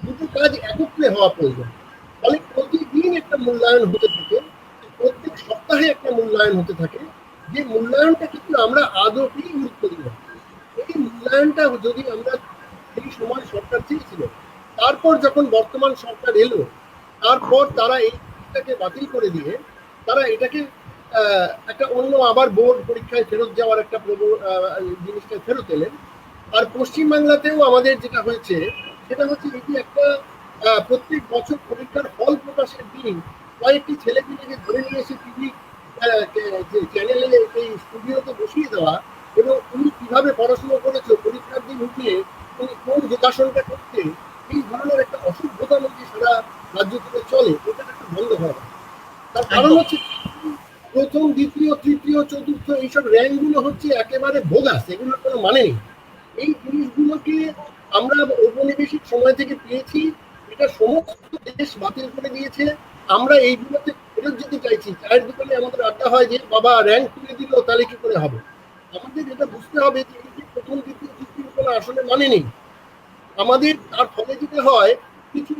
দুটো কাজ একত্রে হওয়া প্রয়োজন। ফলে প্রতিদিন একটা মূল্যায়ন হতে থাকে, প্রত্যেক সপ্তাহে একটা মূল্যায়ন হতে থাকে, যে মূল্যায়নটা কিন্তু আমরা আদৌই গুরুত্ব দিই না। এই মূল্যায়নটা যদি আমরা সেই সময় সরকার চেয়েছিল, তারপর যখন বর্তমান সরকার এলো, তারপর তারা এইটাকে বাতিল করে দিয়ে তারা এটাকে একটা অন্য আবার বোর্ড পরীক্ষায় ফেরত যাওয়ার একটা জিনিসটা ফেরত এলেন। আর পশ্চিমবাংলাতেও আমাদের যেটা হয়েছে সেটা হচ্ছে এটি একটা প্রত্যেক বছর পরীক্ষার ফল প্রকাশের দিন কয়েকটি ছেলেপিলেকে ধরে নিয়ে এসে টিভি চ্যানেলে এই স্টুডিওতে বসিয়ে দেওয়া, এবং তুমি কিভাবে পড়াশোনা করেছো পরীক্ষার দিন উঠিয়ে তুমি কোন যোগাসনটা করতে, এই ধরনের একটা অসভ্যতার মধ্যে সারা রাজ্য থেকে চলে, এটা একটা বন্ধ হওয়া। তার কারণ হচ্ছে প্রথম, দ্বিতীয়, তৃতীয়, চতুর্থ এইসব র্যাঙ্কগুলো হচ্ছে একেবারে বোগাস, এগুলোর কোনো মানে নেই। এই জিনিসগুলোকে আমরা ঔপনিবেশিক সময় থেকে পেয়েছি, এটা সমস্ত দেশ বাতিল করে দিয়েছে। আমরা এইগুলোতে ফেরত যেতে চাইছি। চায়ের দোকানে আমাদের আড্ডা হয় যে বাবা র্যাঙ্ক তুলে দিল, তাহলে কি করে হবে? আমাদের এটা বুঝতে হবে যে এই যে প্রথম, দ্বিতীয়, তৃতীয় কোনো আসলে মানে নেই আমাদের। তার ফলে যেতে হয় কিছু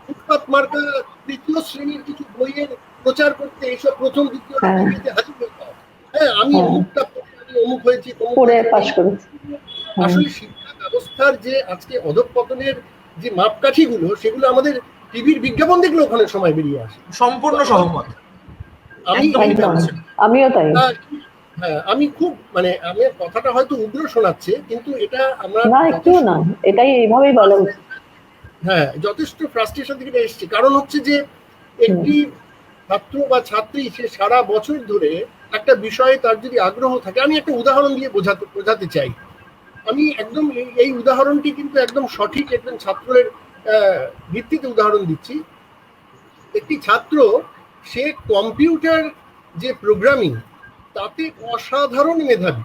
ফুটপাত মার্কা তৃতীয় শ্রেণীর কিছু বইয়ের প্রচার করতে এইসব প্রথম, দ্বিতীয় হাজির হতে হয়। হ্যাঁ, আমি অমুকটা পড়ে আমি অমুক হয়েছি, আসলে শিক্ষা ব্যবস্থার যে আজকে অধঃপতনের যে মাপকাঠিগুলো, সেগুলো আমাদের টিভির বিজ্ঞাপন দেখলে ওখানে সময় বেরিয়ে আসে। সম্পূর্ণ সহমত। আমিও তাই। হ্যাঁ, আমি খুব মানে আমি কথাটা হয়তো উগ্র শোনাচ্ছে, কিন্তু এটা আমরা না, একটু না, এটাই এইভাবেই বলা উচিত। হ্যাঁ, যথেষ্ট ফ্রাস্ট্রেশন থেকে এসছে। কারণ হচ্ছে যে একটি ছাত্র বা ছাত্রী সে সারা বছর ধরে একটা বিষয়ে তার যদি আগ্রহ থাকে, আমি একটা উদাহরণ দিয়ে বোঝাতে চাই। আমি একদম এই উদাহরণটি কিন্তু একদম সঠিক একজন ছাত্রের ভিত্তিতে উদাহরণ দিচ্ছি। একটি ছাত্র, সে কম্পিউটার যে প্রোগ্রামিং তাতে অসাধারণ মেধাবী,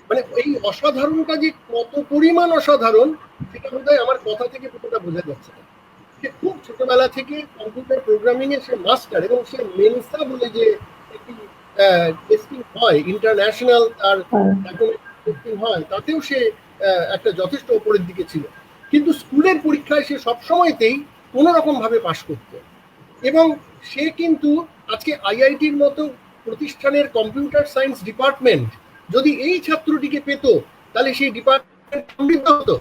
মানে এই অসাধারণটা যে কত পরিমাণ অসাধারণ সেটা বোধহয় আমার কথা থেকে পুরোটা বোঝা যাচ্ছে না। সে খুব ছোটবেলা থেকে কম্পিউটার প্রোগ্রামিং এ সে মাস্টার, এবং সে মেনসা বলে যে একটি টেস্টিং হয় ইন্টারন্যাশনাল, আর টেস্টিং হয়, তাতেও সে একটা যথেষ্ট উপরের দিকে ছিল। কিন্তু স্কুলের পরীক্ষায় সে সবসময়তেই কোনো রকম ভাবে পাশ করত, এবং সে কিন্তু আজকে আইআইটির মতো প্রতিষ্ঠানের কম্পিউটার সায়েন্স ডিপার্টমেন্ট যদি এই ছাত্রটিকে পেত, তাহলে সেই ডিপার্টমেন্ট সমৃদ্ধ হতো।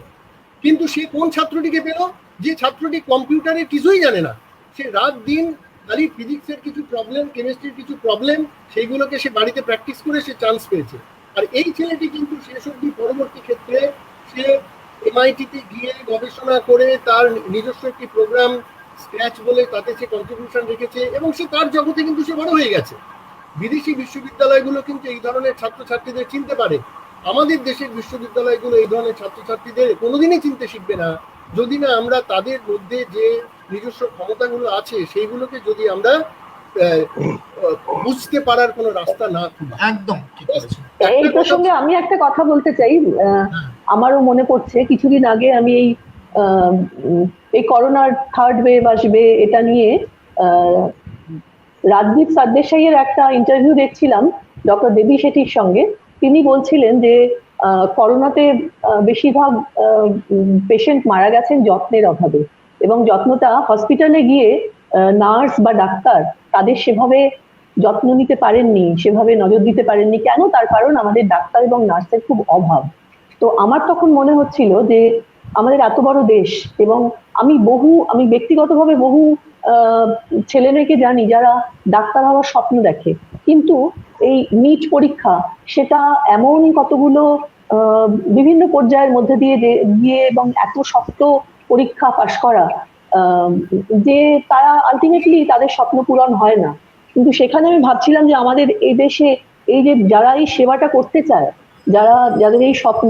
কিন্তু সে কোন ছাত্রটিকে পেল? যে ছাত্রটি কম্পিউটারের কিছুই জানে না। সে রাত দিন খালি ফিজিক্সের কিছু প্রবলেম, কেমিস্ট্রির কিছু প্রবলেম, সেইগুলোকে সে বাড়িতে প্র্যাকটিস করে সে চান্স পেয়েছে। আর এই ছেলেটি কিন্তু শেষ অবধি পরবর্তী ক্ষেত্রে সে এমআইটিতে গিয়ে গবেষণা করে তার নিজস্ব একটি প্রোগ্রাম স্ক্র্যাচ বলে তাতে সে কন্ট্রিবিউশন রেখেছে, এবং সে তার জগতে কিন্তু সে বড় হয়ে গেছে। বিদেশি বিশ্ববিদ্যালয়গুলো কিন্তু এই ধরনের ছাত্রছাত্রীদের চিনতে পারে। আমাদের দেশের বিশ্ববিদ্যালয়গুলো এই ধরনের ছাত্রছাত্রীদের কোনোদিনই চিনতে শিখবে না, যদি না আমরা তাদের মধ্যে যে নিজস্ব ক্ষমতাগুলো আছে সেইগুলোকে যদি আমরা বুঝতে পারার কোনো রাস্তা না খুঁজি। একদম ঠিক বলেছেন। এই প্রসঙ্গে আমি একটা কথা বলতে চাই। আমারও মনে পড়ছে কিছুদিন আগে আমি এই করোনার থার্ড ওয়েভ আসবে এটা নিয়ে রাজদীপ সরদেশাইয়ের একটা ইন্টারভিউ দেখছিলাম ডক্টর দেবী শেঠির সঙ্গে। তিনি বলছিলেন যে করোনাতে বেশিরভাগ পেশেন্ট মারা গেছেন যত্নের অভাবে, এবং যত্নটা হসপিটালে গিয়ে নার্স বা ডাক্তার তাদের সেভাবে যত্ন নিতে পারেননি, সেভাবে নজর দিতে পারেননি। কেন? তার কারণ আমাদের ডাক্তার এবং নার্সের খুব অভাব। তো আমার তখন মনে হচ্ছিল যে আমাদের এত বড় দেশ, এবং আমি ব্যক্তিগতভাবে বহু ছেলে মেয়েকে জানি যারা ডাক্তার হওয়ার স্বপ্ন দেখে, কিন্তু এই নিট পরীক্ষা সেটা এমন কতগুলো বিভিন্ন পর্যায়ের মধ্যে দিয়ে গিয়ে এবং এত শক্ত পরীক্ষা পাশ করা যে তারা আলটিমেটলি তাদের স্বপ্ন পূরণ হয় না। কিন্তু সেখানে আমি ভাবছিলাম যে আমাদের এই দেশে এই যে যারা এই সেবাটা করতে চায়, যাদের এই স্বপ্ন,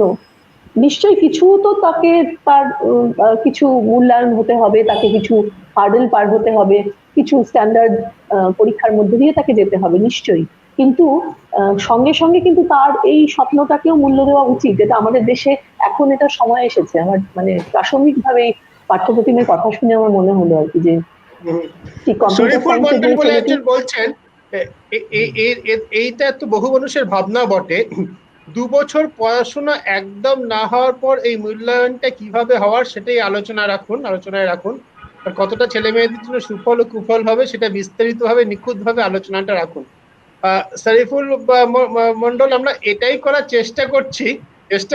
নিশ্চয়ই কিছু তো তাকে তার কিছু মূল্যায়ন হতে হবে, তাকে কিছু হার্ডেল পার হতে হবে, কিছু স্ট্যান্ডার্ড পরীক্ষার মধ্যে দিয়ে তাকে যেতে হবে নিশ্চয়ই। কিন্তু সঙ্গে সঙ্গে কিন্তু তার এই স্বপ্নটাকেও মূল্য দেওয়া উচিত, যেটা আমাদের দেশে এখন এটা সময় এসেছে। আমার মানে প্রাসঙ্গিকভাবে পাঠ্যপ্রতিমের কথা শুনে আমার মনে হলো আর কি, যে শরীফুল মন্ডল বলে একজন বলছেন, এইটা তো বহু মানুষের ভাবনা বটে, 2 বছর পড়াশোনা একদম না হওয়ার পর এই মূল্যায়নটা কিভাবে হওয়ার সেটাই আলোচনায় রাখুন, আর কতটা ছেলে মেয়েদের জন্য সুফল ও কুফল হবে সেটা বিস্তারিতভাবে নিখুঁতভাবে আলোচনাটা রাখুন। শরীফুল মন্ডল, আমরা এটাই করার চেষ্টা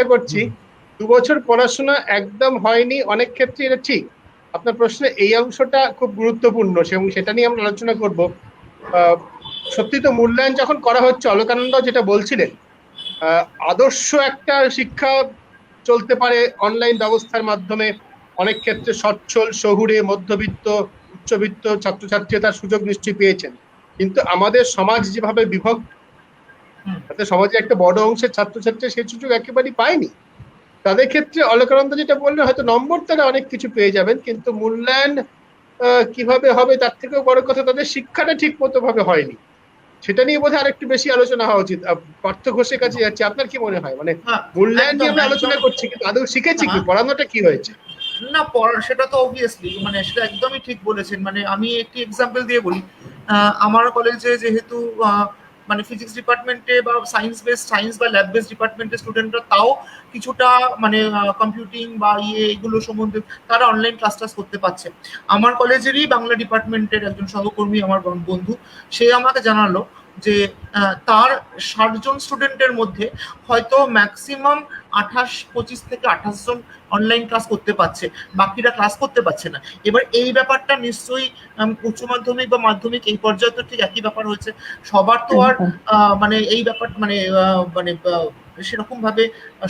করছি। 2 বছর পড়াশোনা একদম হয়নি, অনেক ক্ষেত্রে এটা ঠিক। আপনার প্রশ্নে এই অংশটা খুব গুরুত্বপূর্ণ এবং সেটা নিয়ে আমরা আলোচনা করব। সত্যি তো মূল্যায়ন যখন করা হচ্ছে, অলকানন্দ যেটা বলছিলেন, আদর্শ একটা শিক্ষা চলতে পারে অনলাইন ব্যবস্থার মাধ্যমে, অনেক ক্ষেত্রে সচ্ছল শহুরে মধ্যবিত্ত উচ্চবিত্ত ছাত্রছাত্রী তার সুযোগ নিশ্চয়ই পেয়েছেন, কিন্তু আমাদের সমাজ যেভাবে বিভক্ত, তাতে সমাজে একটা বড় অংশের ছাত্রছাত্রী সেই সুযোগ একেবারেই পায়নি। তাদের ক্ষেত্রে অলকানন্দ যেটা বললেন, হয়তো নম্বর তারা অনেক কিছু পেয়ে যাবেন, কিন্তু মূল্যায়ন কিভাবে হবে তার থেকেও বড় কথা তাদের শিক্ষাটা ঠিক মতো ভাবে হয়নি, সেটা নিয়ে বোধহয় আরেকটু বেশি আলোচনা হওয়া উচিত। পার্থ ঘোষের কাছে যাচ্ছে, আপনার কি মনে হয়? মানে মূল্যায়ন নিয়ে আমরা আলোচনা করছি, কিন্তু আদৌ শিখেছি কি, পড়ানোটা কি হয়েছে? না, পড়ার সেটা তো অবভিয়াসলি, মানে সেটা একদমই ঠিক বলেছেন। মানে আমি একটি এক্সাম্পল দিয়ে বলি, আমার কলেজে যেহেতু মানে ফিজিক্স ডিপার্টমেন্টে বা সায়েন্স বা ল্যাব বেসড ডিপার্টমেন্টের স্টুডেন্টরা তাও কিছুটা মানে কম্পিউটিং বা এগুলো সম্বন্ধে তারা অনলাইন ক্লাস করতে পারছে। আমার কলেজেরই বাংলা ডিপার্টমেন্টের একজন সহকর্মী, আমার বন্ধু, সে আমাকে জানালো যে তার 60 জন স্টুডেন্টের মধ্যে হয়তো ম্যাক্সিমাম 25 থেকে 28 জন অনলাইন ক্লাস করতে পারছে, বাকিরা ক্লাস করতে পারছে না। এবার এই ব্যাপারটা নিশ্চয়ই উচ্চ মাধ্যমিক বা মাধ্যমিক এই পর্যায়ে তো ঠিক একই ব্যাপার হয়েছে। সবার তো আর মানে এই ব্যাপার মানে মানে সেরকম ভাবে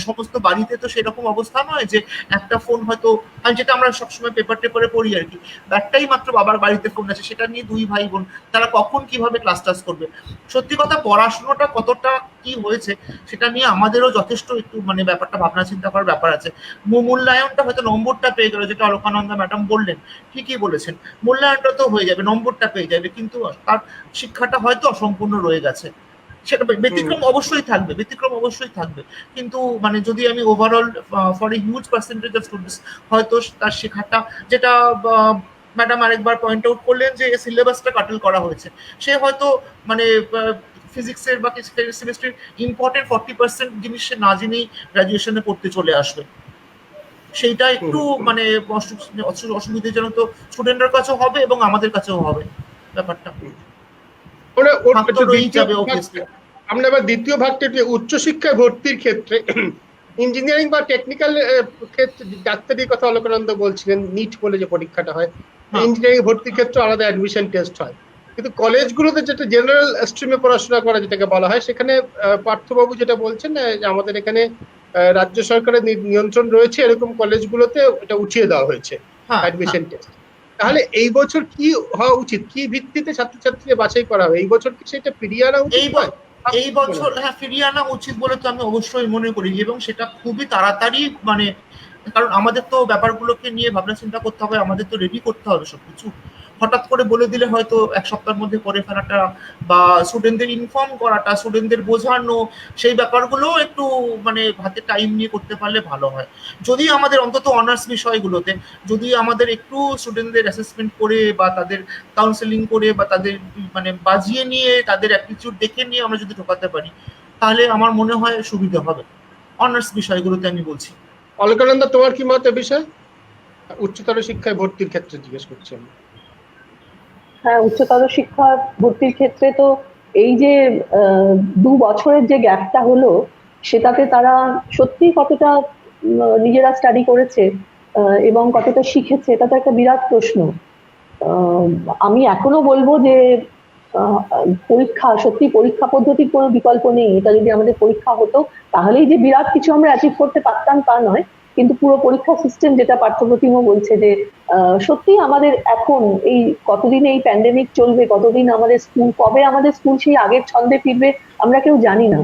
সমস্ত বাড়িতে তো সেরকম অবস্থা নয় যে একটা ফোন হয়তো, যেটা আমরা সবসময় পেপারে পড়ি আর কি, একটাই মাত্র বাবার বাড়িতে ফোন আছে, সেটা নিয়ে 2 ভাই বোন তারা কখন কিভাবে ক্লাস করবে। সত্যি কথা, পড়াশোনাটা কতটা কি হয়েছে সেটা নিয়ে আমাদেরও যথেষ্ট একটু মানে ব্যাপারটা ভাবনা চিন্তা করার ব্যাপার আছে। মূল্যায়নটা হয়তো নম্বরটা পেয়ে গেল, যেটা অলকানন্দা ম্যাডাম বললেন, ঠিকই বলেছেন, মূল্যায়নটা তো হয়ে যাবে, নম্বরটা পেয়ে যাবে, কিন্তু তার শিক্ষাটা হয়তো অসম্পূর্ণ রয়ে গেছে। সেটা ব্যতিক্রম অবশ্যই থাকবে, কিন্তু মানে যদি আমি overall for a huge percentage of students হয়তো তার শেখাটা, যেটা ম্যাডাম আরেকবার পয়েন্ট আউট করলেন যে সিলেবাসটা কাটল করা হয়েছে, সে হয়তো মানে ফিজিক্সের বা কেমিস্ট্রির ইম্পর্টেন্ট 40% জিনিস সে না জেনেই গ্রাজুয়েশনে পড়তে চলে আসবে। সেইটা একটু মানে অসুবিধাজনক তো স্টুডেন্টের কাছেও হবে এবং আমাদের কাছেও হবে ব্যাপারটা। আমরা এবার দ্বিতীয় ভাগটা, উচ্চশিক্ষায় ভর্তির ক্ষেত্রে ইঞ্জিনিয়ারিং বা টেকনিক্যাল ক্ষেত্রে ডাক্তারির কথা অলকানন্দ বলছিলেন, নিট বলে যে পরীক্ষাটা হয়, ইঞ্জিনিয়ারিং ভর্তির ক্ষেত্রে আলাদা অ্যাডমিশন টেস্ট হয়, কিন্তু কলেজগুলোতে যেটা জেনারেল স্ট্রিমে পড়াশোনা করা যেটাকে বলা হয়, সেখানে পার্থবাবু যেটা বলছেন যে আমাদের এখানে রাজ্য সরকারের নিয়ন্ত্রণ রয়েছে, এরকম কলেজগুলোতে এটা উঠিয়ে দেওয়া হয়েছে অ্যাডমিশন টেস্ট। তাহলে এই বছর কি হওয়া উচিত, কি ভিত্তিতে ছাত্রছাত্রীদের বাছাই করা হবে? এই বছর কি সেটা ফিরিয়ে আনা উচিত? এই বছর ফিরিয়ে আনা উচিত বলে তো আমি অবশ্যই মনে করি, এবং সেটা খুবই তাড়াতাড়ি, মানে কারণ আমাদের তো ব্যাপারগুলোকে নিয়ে ভাবনা চিন্তা করতে হবে, আমাদের তো রেডি করতে হবে সবকিছু। হঠাৎ করে বলে দিলে হয়তো এক সপ্তাহের মধ্যে করে ফেলাটা বা স্টুডেন্টদের ইনফর্ম করাটা, স্টুডেন্টদের বোঝানো, সেই ব্যাপারগুলো একটু মানে হাতে টাইম নিয়ে করতে পারলে ভালো হয়। যদি আমাদের অন্তত অনার্স বিষয়গুলোতে যদি আমাদের একটু স্টুডেন্টদের অ্যাসেসমেন্ট করে বা তাদের কাউন্সেলিং করে বা তাদের মানে বাজিয়ে নিয়ে তাদের অ্যাটিটিউড দেখে নিয়ে আমরা যদি ঢোকাতে পারি, তাহলে আমার মনে হয় সুবিধা হবে অনার্স বিষয়গুলোতে। আমি বলছি, অলকানন্দা, তোমার কি মত এ বিষয়ে? উচ্চতর শিক্ষায় ভর্তির ক্ষেত্রে জিজ্ঞেস করছি আমি। হ্যাঁ, উচ্চতর শিক্ষা ভর্তির ক্ষেত্রে তো এই যে 2 বছরের যে গ্যাপটা হলো, সেটাতে তারা সত্যি কতটা নিজেরা স্টাডি করেছে এবং কতটা শিখেছে, এটা তো একটা বিরাট প্রশ্ন। আমি এখনো বলবো যে পরীক্ষা, সত্যি পরীক্ষা পদ্ধতির কোনো বিকল্প নেই। এটা যদি আমাদের পরীক্ষা হতো তাহলেই যে বিরাট কিছু আমরা অ্যাচিভ করতে পারতাম তা নয়, কিন্তু পুরো পরীক্ষা সিস্টেম, যেটা পাঠ্যপ্রতিমও বলছে যে সত্যি আমাদের এখন এই কতদিন এই প্যান্ডেমিক চলবে, কতদিন আমাদের স্কুল, কবে আমাদের স্কুল সেই আগের ছন্দে ফিরবে আমরা কেউ জানি না,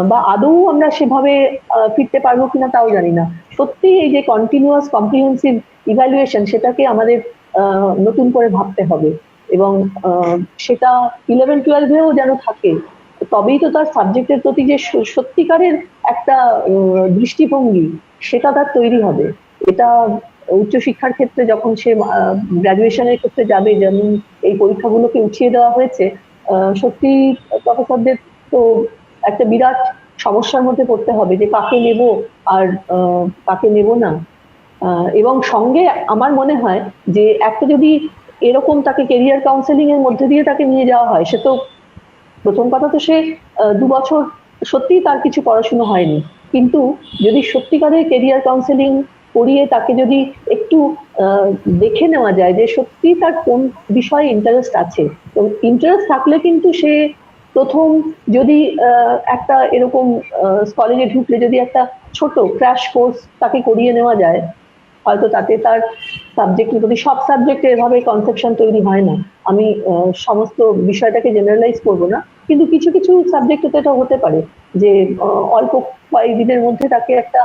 বা আদৌ আমরা সেভাবে ফিরতে পারবো কিনা তাও জানি না। সত্যি এই যে কন্টিনিউয়াস কম্প্রিহেন্সিভ ইভ্যালুয়েশন, সেটাকে আমাদের নতুন করে ভাবতে হবে, এবং সেটা 11-12-এও যেন থাকে, তবেই তো তার সাবজেক্টের প্রতি যে সত্যিকারের একটা দৃষ্টিভঙ্গি সেটা তার তৈরি হবে। এটা উচ্চশিক্ষার ক্ষেত্রে যখন সে গ্রাজুয়েশনের ক্ষেত্রে যাবে, যেমন এই পরীক্ষাগুলোকে উঠিয়ে দেওয়া হয়েছে, সত্যি প্রফেসরদের তো একটা বিরাট সমস্যার মধ্যে পড়তে হবে যে কাকে নেব আর কাকে নেব না। এবং সঙ্গে আমার মনে হয় যে একটা যদি এরকম তাকে কেরিয়ার কাউন্সেলিং এর মধ্যে দিয়ে তাকে নিয়ে যাওয়া হয়, সে তো প্রথম কথা তো সে 2 বছর সত্যিই তার কিছু পড়াশুনো হয়নি, কিন্তু যদি সত্যিকারের কেরিয়ার কাউন্সেলিং করিয়ে তাকে যদি একটু দেখে নেওয়া যায় যে সত্যি তার কোন বিষয়ে ইন্টারেস্ট আছে, তো ইন্টারেস্ট থাকলে কিন্তু সে প্রথম যদি একটা এরকম কলেজে ঢুকলে যদি একটা ছোট ক্র্যাশ কোর্স তাকে করিয়ে নেওয়া যায়, হয়তো তাতে তার সাবজেক্টের প্রতি, সব সাবজেক্টে এভাবে কনসেপশন তৈরি হয় না, আমি সমস্ত বিষয়টাকে জেনারেলাইজ করব না, কিন্তু কিছু কিছু সাবজেক্টে তো এটা হতে পারে যে অল্প কয়েকদিনের মধ্যে তাকে একটা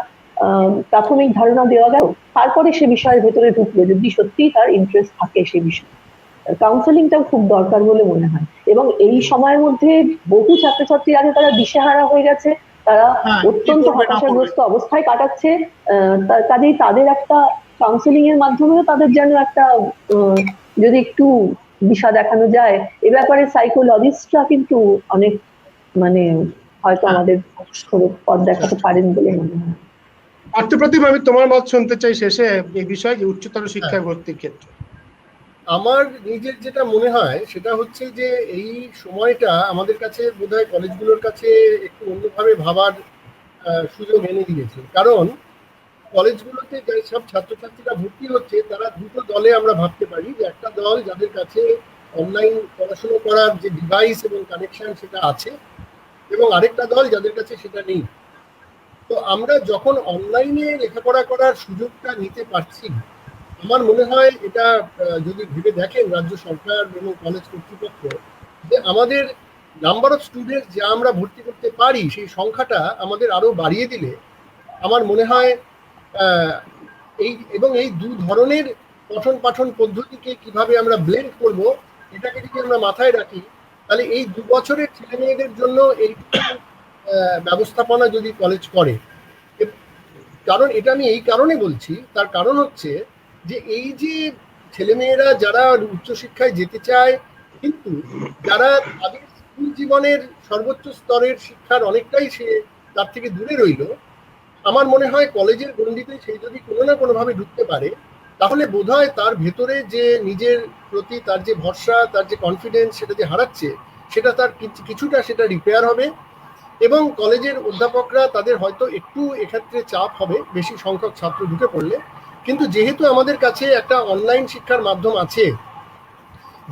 প্রাথমিক ধারণা দেওয়া গেল, তারপরে সে বিষয়ের ভেতরে ঢুকলো যদি সত্যিই তার ইন্টারেস্ট থাকে সে বিষয়ে। কাউন্সেলিংটাও খুব দরকার বলে মনে হয়। এবং এই সময়ের মধ্যে বহু ছাত্রছাত্রী আছে তারা দিশেহারা হয়ে গেছে, তারা অত্যন্ত হতাশাগ্রস্ত অবস্থায় কাটাচ্ছে, কাজেই তাদের একটা কাউন্সেলিং এর মাধ্যমেও তাদের যেন একটা যদি একটু দিশা দেখানো যায়, এ ব্যাপারে সাইকোলজিস্টরা কিন্তু অনেক মানে হয়তো আমাদের পথ দেখাতে পারেন বলে মনে হয়। পার্থপ্রতিম, আমি তোমার মত শুনতে চাই শেষে এই বিষয়ে, যে উচ্চতর শিক্ষায় ভর্তির ক্ষেত্রে। আমার নিজের যেটা মনে হয় সেটা হচ্ছে যে এই সময়টা আমাদের কাছে বোধহয় কলেজগুলোর কাছে একটু অন্যভাবে ভাবার সুযোগ এনে দিয়েছে। কারণ কলেজগুলোতে যে সব ছাত্রছাত্রীরা ভর্তি হচ্ছে তারা দুটো দলে আমরা ভাবতে পারি, যে একটা দল যাদের কাছে অনলাইন পড়াশোনা করার যে ডিভাইস এবং কানেকশন সেটা আছে, এবং আরেকটা দল যাদের কাছে সেটা নেই। তো আমরা যখন অনলাইনে লেখাপড়া করার সুযোগটা নিতে পারছি, আমার মনে হয় এটা যদি ভেবে দেখেন রাজ্য সরকার এবং কলেজ কর্তৃপক্ষ, যে আমাদের নাম্বার অফ স্টুডেন্ট যা আমরা ভর্তি করতে পারি সেই সংখ্যাটা আমাদের আরো বাড়িয়ে দিলে আমার মনে হয় এই দু ধরনের পঠন পাঠন পদ্ধতিকে কিভাবে আমরা ব্লেন্ড করব, এটাকে যদি আমরা মাথায় রাখি, তাহলে এই 2 বছরের ছেলে মেয়েদের জন্য এই ব্যবস্থাপনা যদি কলেজ করে, কারণ এটা আমি এই কারণে বলছি, তার কারণ হচ্ছে যে এই যে ছেলেমেয়েরা যারা উচ্চশিক্ষায় যেতে চায় কিন্তু যারা তাদের স্কুল জীবনের সর্বোচ্চ স্তরের শিক্ষার অনেকটাই সে তার থেকে দূরে রইল, আমার মনে হয় কলেজের গণ্ডিতে সেই যদি কোনো না কোনোভাবে ঢুকতে পারে, তাহলে বোধহয় তার ভেতরে যে নিজের প্রতি তার যে ভরসা, তার যে কনফিডেন্স সেটা যে হারাচ্ছে, সেটা তার কিছুটা সেটা রিপেয়ার হবে। এবং কলেজের অধ্যাপকরা তাদের হয়তো একটু এক্ষেত্রে চাপ হবে বেশি সংখ্যক ছাত্র ঢুকে পড়লে, কিন্তু যেহেতু আমাদের কাছে একটা অনলাইন শিক্ষার মাধ্যম আছে,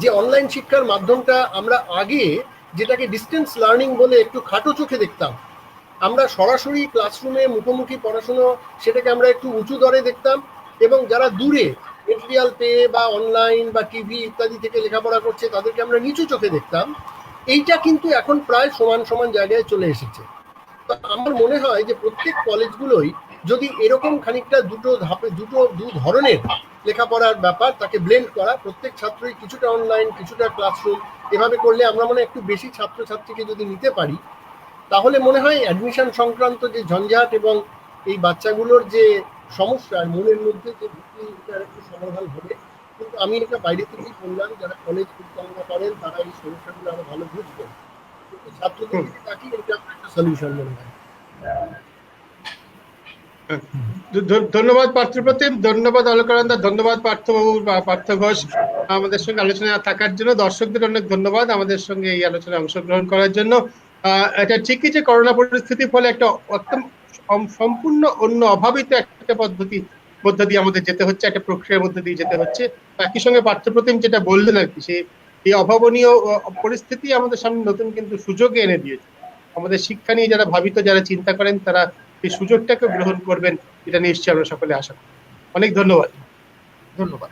যে অনলাইন শিক্ষার মাধ্যমটা আমরা আগে যেটাকে ডিস্টেন্স লার্নিং বলে একটু খাটো চোখে দেখতাম, আমরা সরাসরি ক্লাসরুমে মুখোমুখি পড়াশুনো সেটাকে আমরা একটু উঁচু দরে দেখতাম, এবং যারা দূরে মেটেরিয়াল পেয়ে বা অনলাইন বা টিভি ইত্যাদি থেকে লেখাপড়া করছে তাদেরকে আমরা নিচু চোখে দেখতাম, এইটা কিন্তু এখন প্রায় সমান সমান জায়গায় চলে এসেছে। তো আমার মনে হয় যে প্রত্যেক কলেজগুলোই যদি এরকম খানিকটা দু ধরনের লেখাপড়ার ব্যাপার তাকে ব্লেন্ড করা, প্রত্যেক ছাত্রই কিছুটা অনলাইন কিছুটা ক্লাসরুম, এভাবে করলে আমরা মনে হয় একটু বেশি ছাত্রছাত্রীকে যদি নিতে পারি, তাহলে মনে হয় অ্যাডমিশন সংক্রান্ত যে ঝঞ্ঝাট এবং এই বাচ্চাগুলোর যে সমস্যা মনের মধ্যে যে এটার একটু সমাধান হবে। কিন্তু আমি এটা বাইরে থেকেই বললাম, যারা কলেজ পরিচালনা করেন তারা এই সমস্যাগুলো আরো ভালো বুঝবেন, কিন্তু ছাত্রদের দিকে তাকিয়ে এটা একটা সলিউশন মনে হয়। ধন্যবাদ পার্থপ্রতিম, ধন্যবাদ অলকানন্দা, ধন্যবাদ পার্থবাবু বা পার্থ ঘোষ আমাদের সঙ্গে আলোচনায় থাকার জন্য। দর্শকদের অনেক ধন্যবাদ আমাদের সঙ্গে এই আলোচনায় অংশগ্রহণ করার জন্য। এটা ঠিকই যে করোনা পরিস্থিতির ফলে একটা সম্পূর্ণ অন্য অভাবিত একটা পদ্ধতি মধ্যে দিয়ে আমাদের যেতে হচ্ছে, একটা প্রক্রিয়ার মধ্যে দিয়ে যেতে হচ্ছে। একই সঙ্গে পার্থপ্রতিম যেটা বললেন আর কি, এই অভাবনীয় পরিস্থিতি আমাদের সামনে নতুন কিন্তু সুযোগ এনে দিয়েছে। আমাদের শিক্ষা নিয়ে যারা ভাবিত, যারা চিন্তা করেন, তারা এই সুযোগটাকে গ্রহণ করবেন, এটা নিশ্চয়ই আমরা সকলে আশা করি। অনেক ধন্যবাদ। ধন্যবাদ।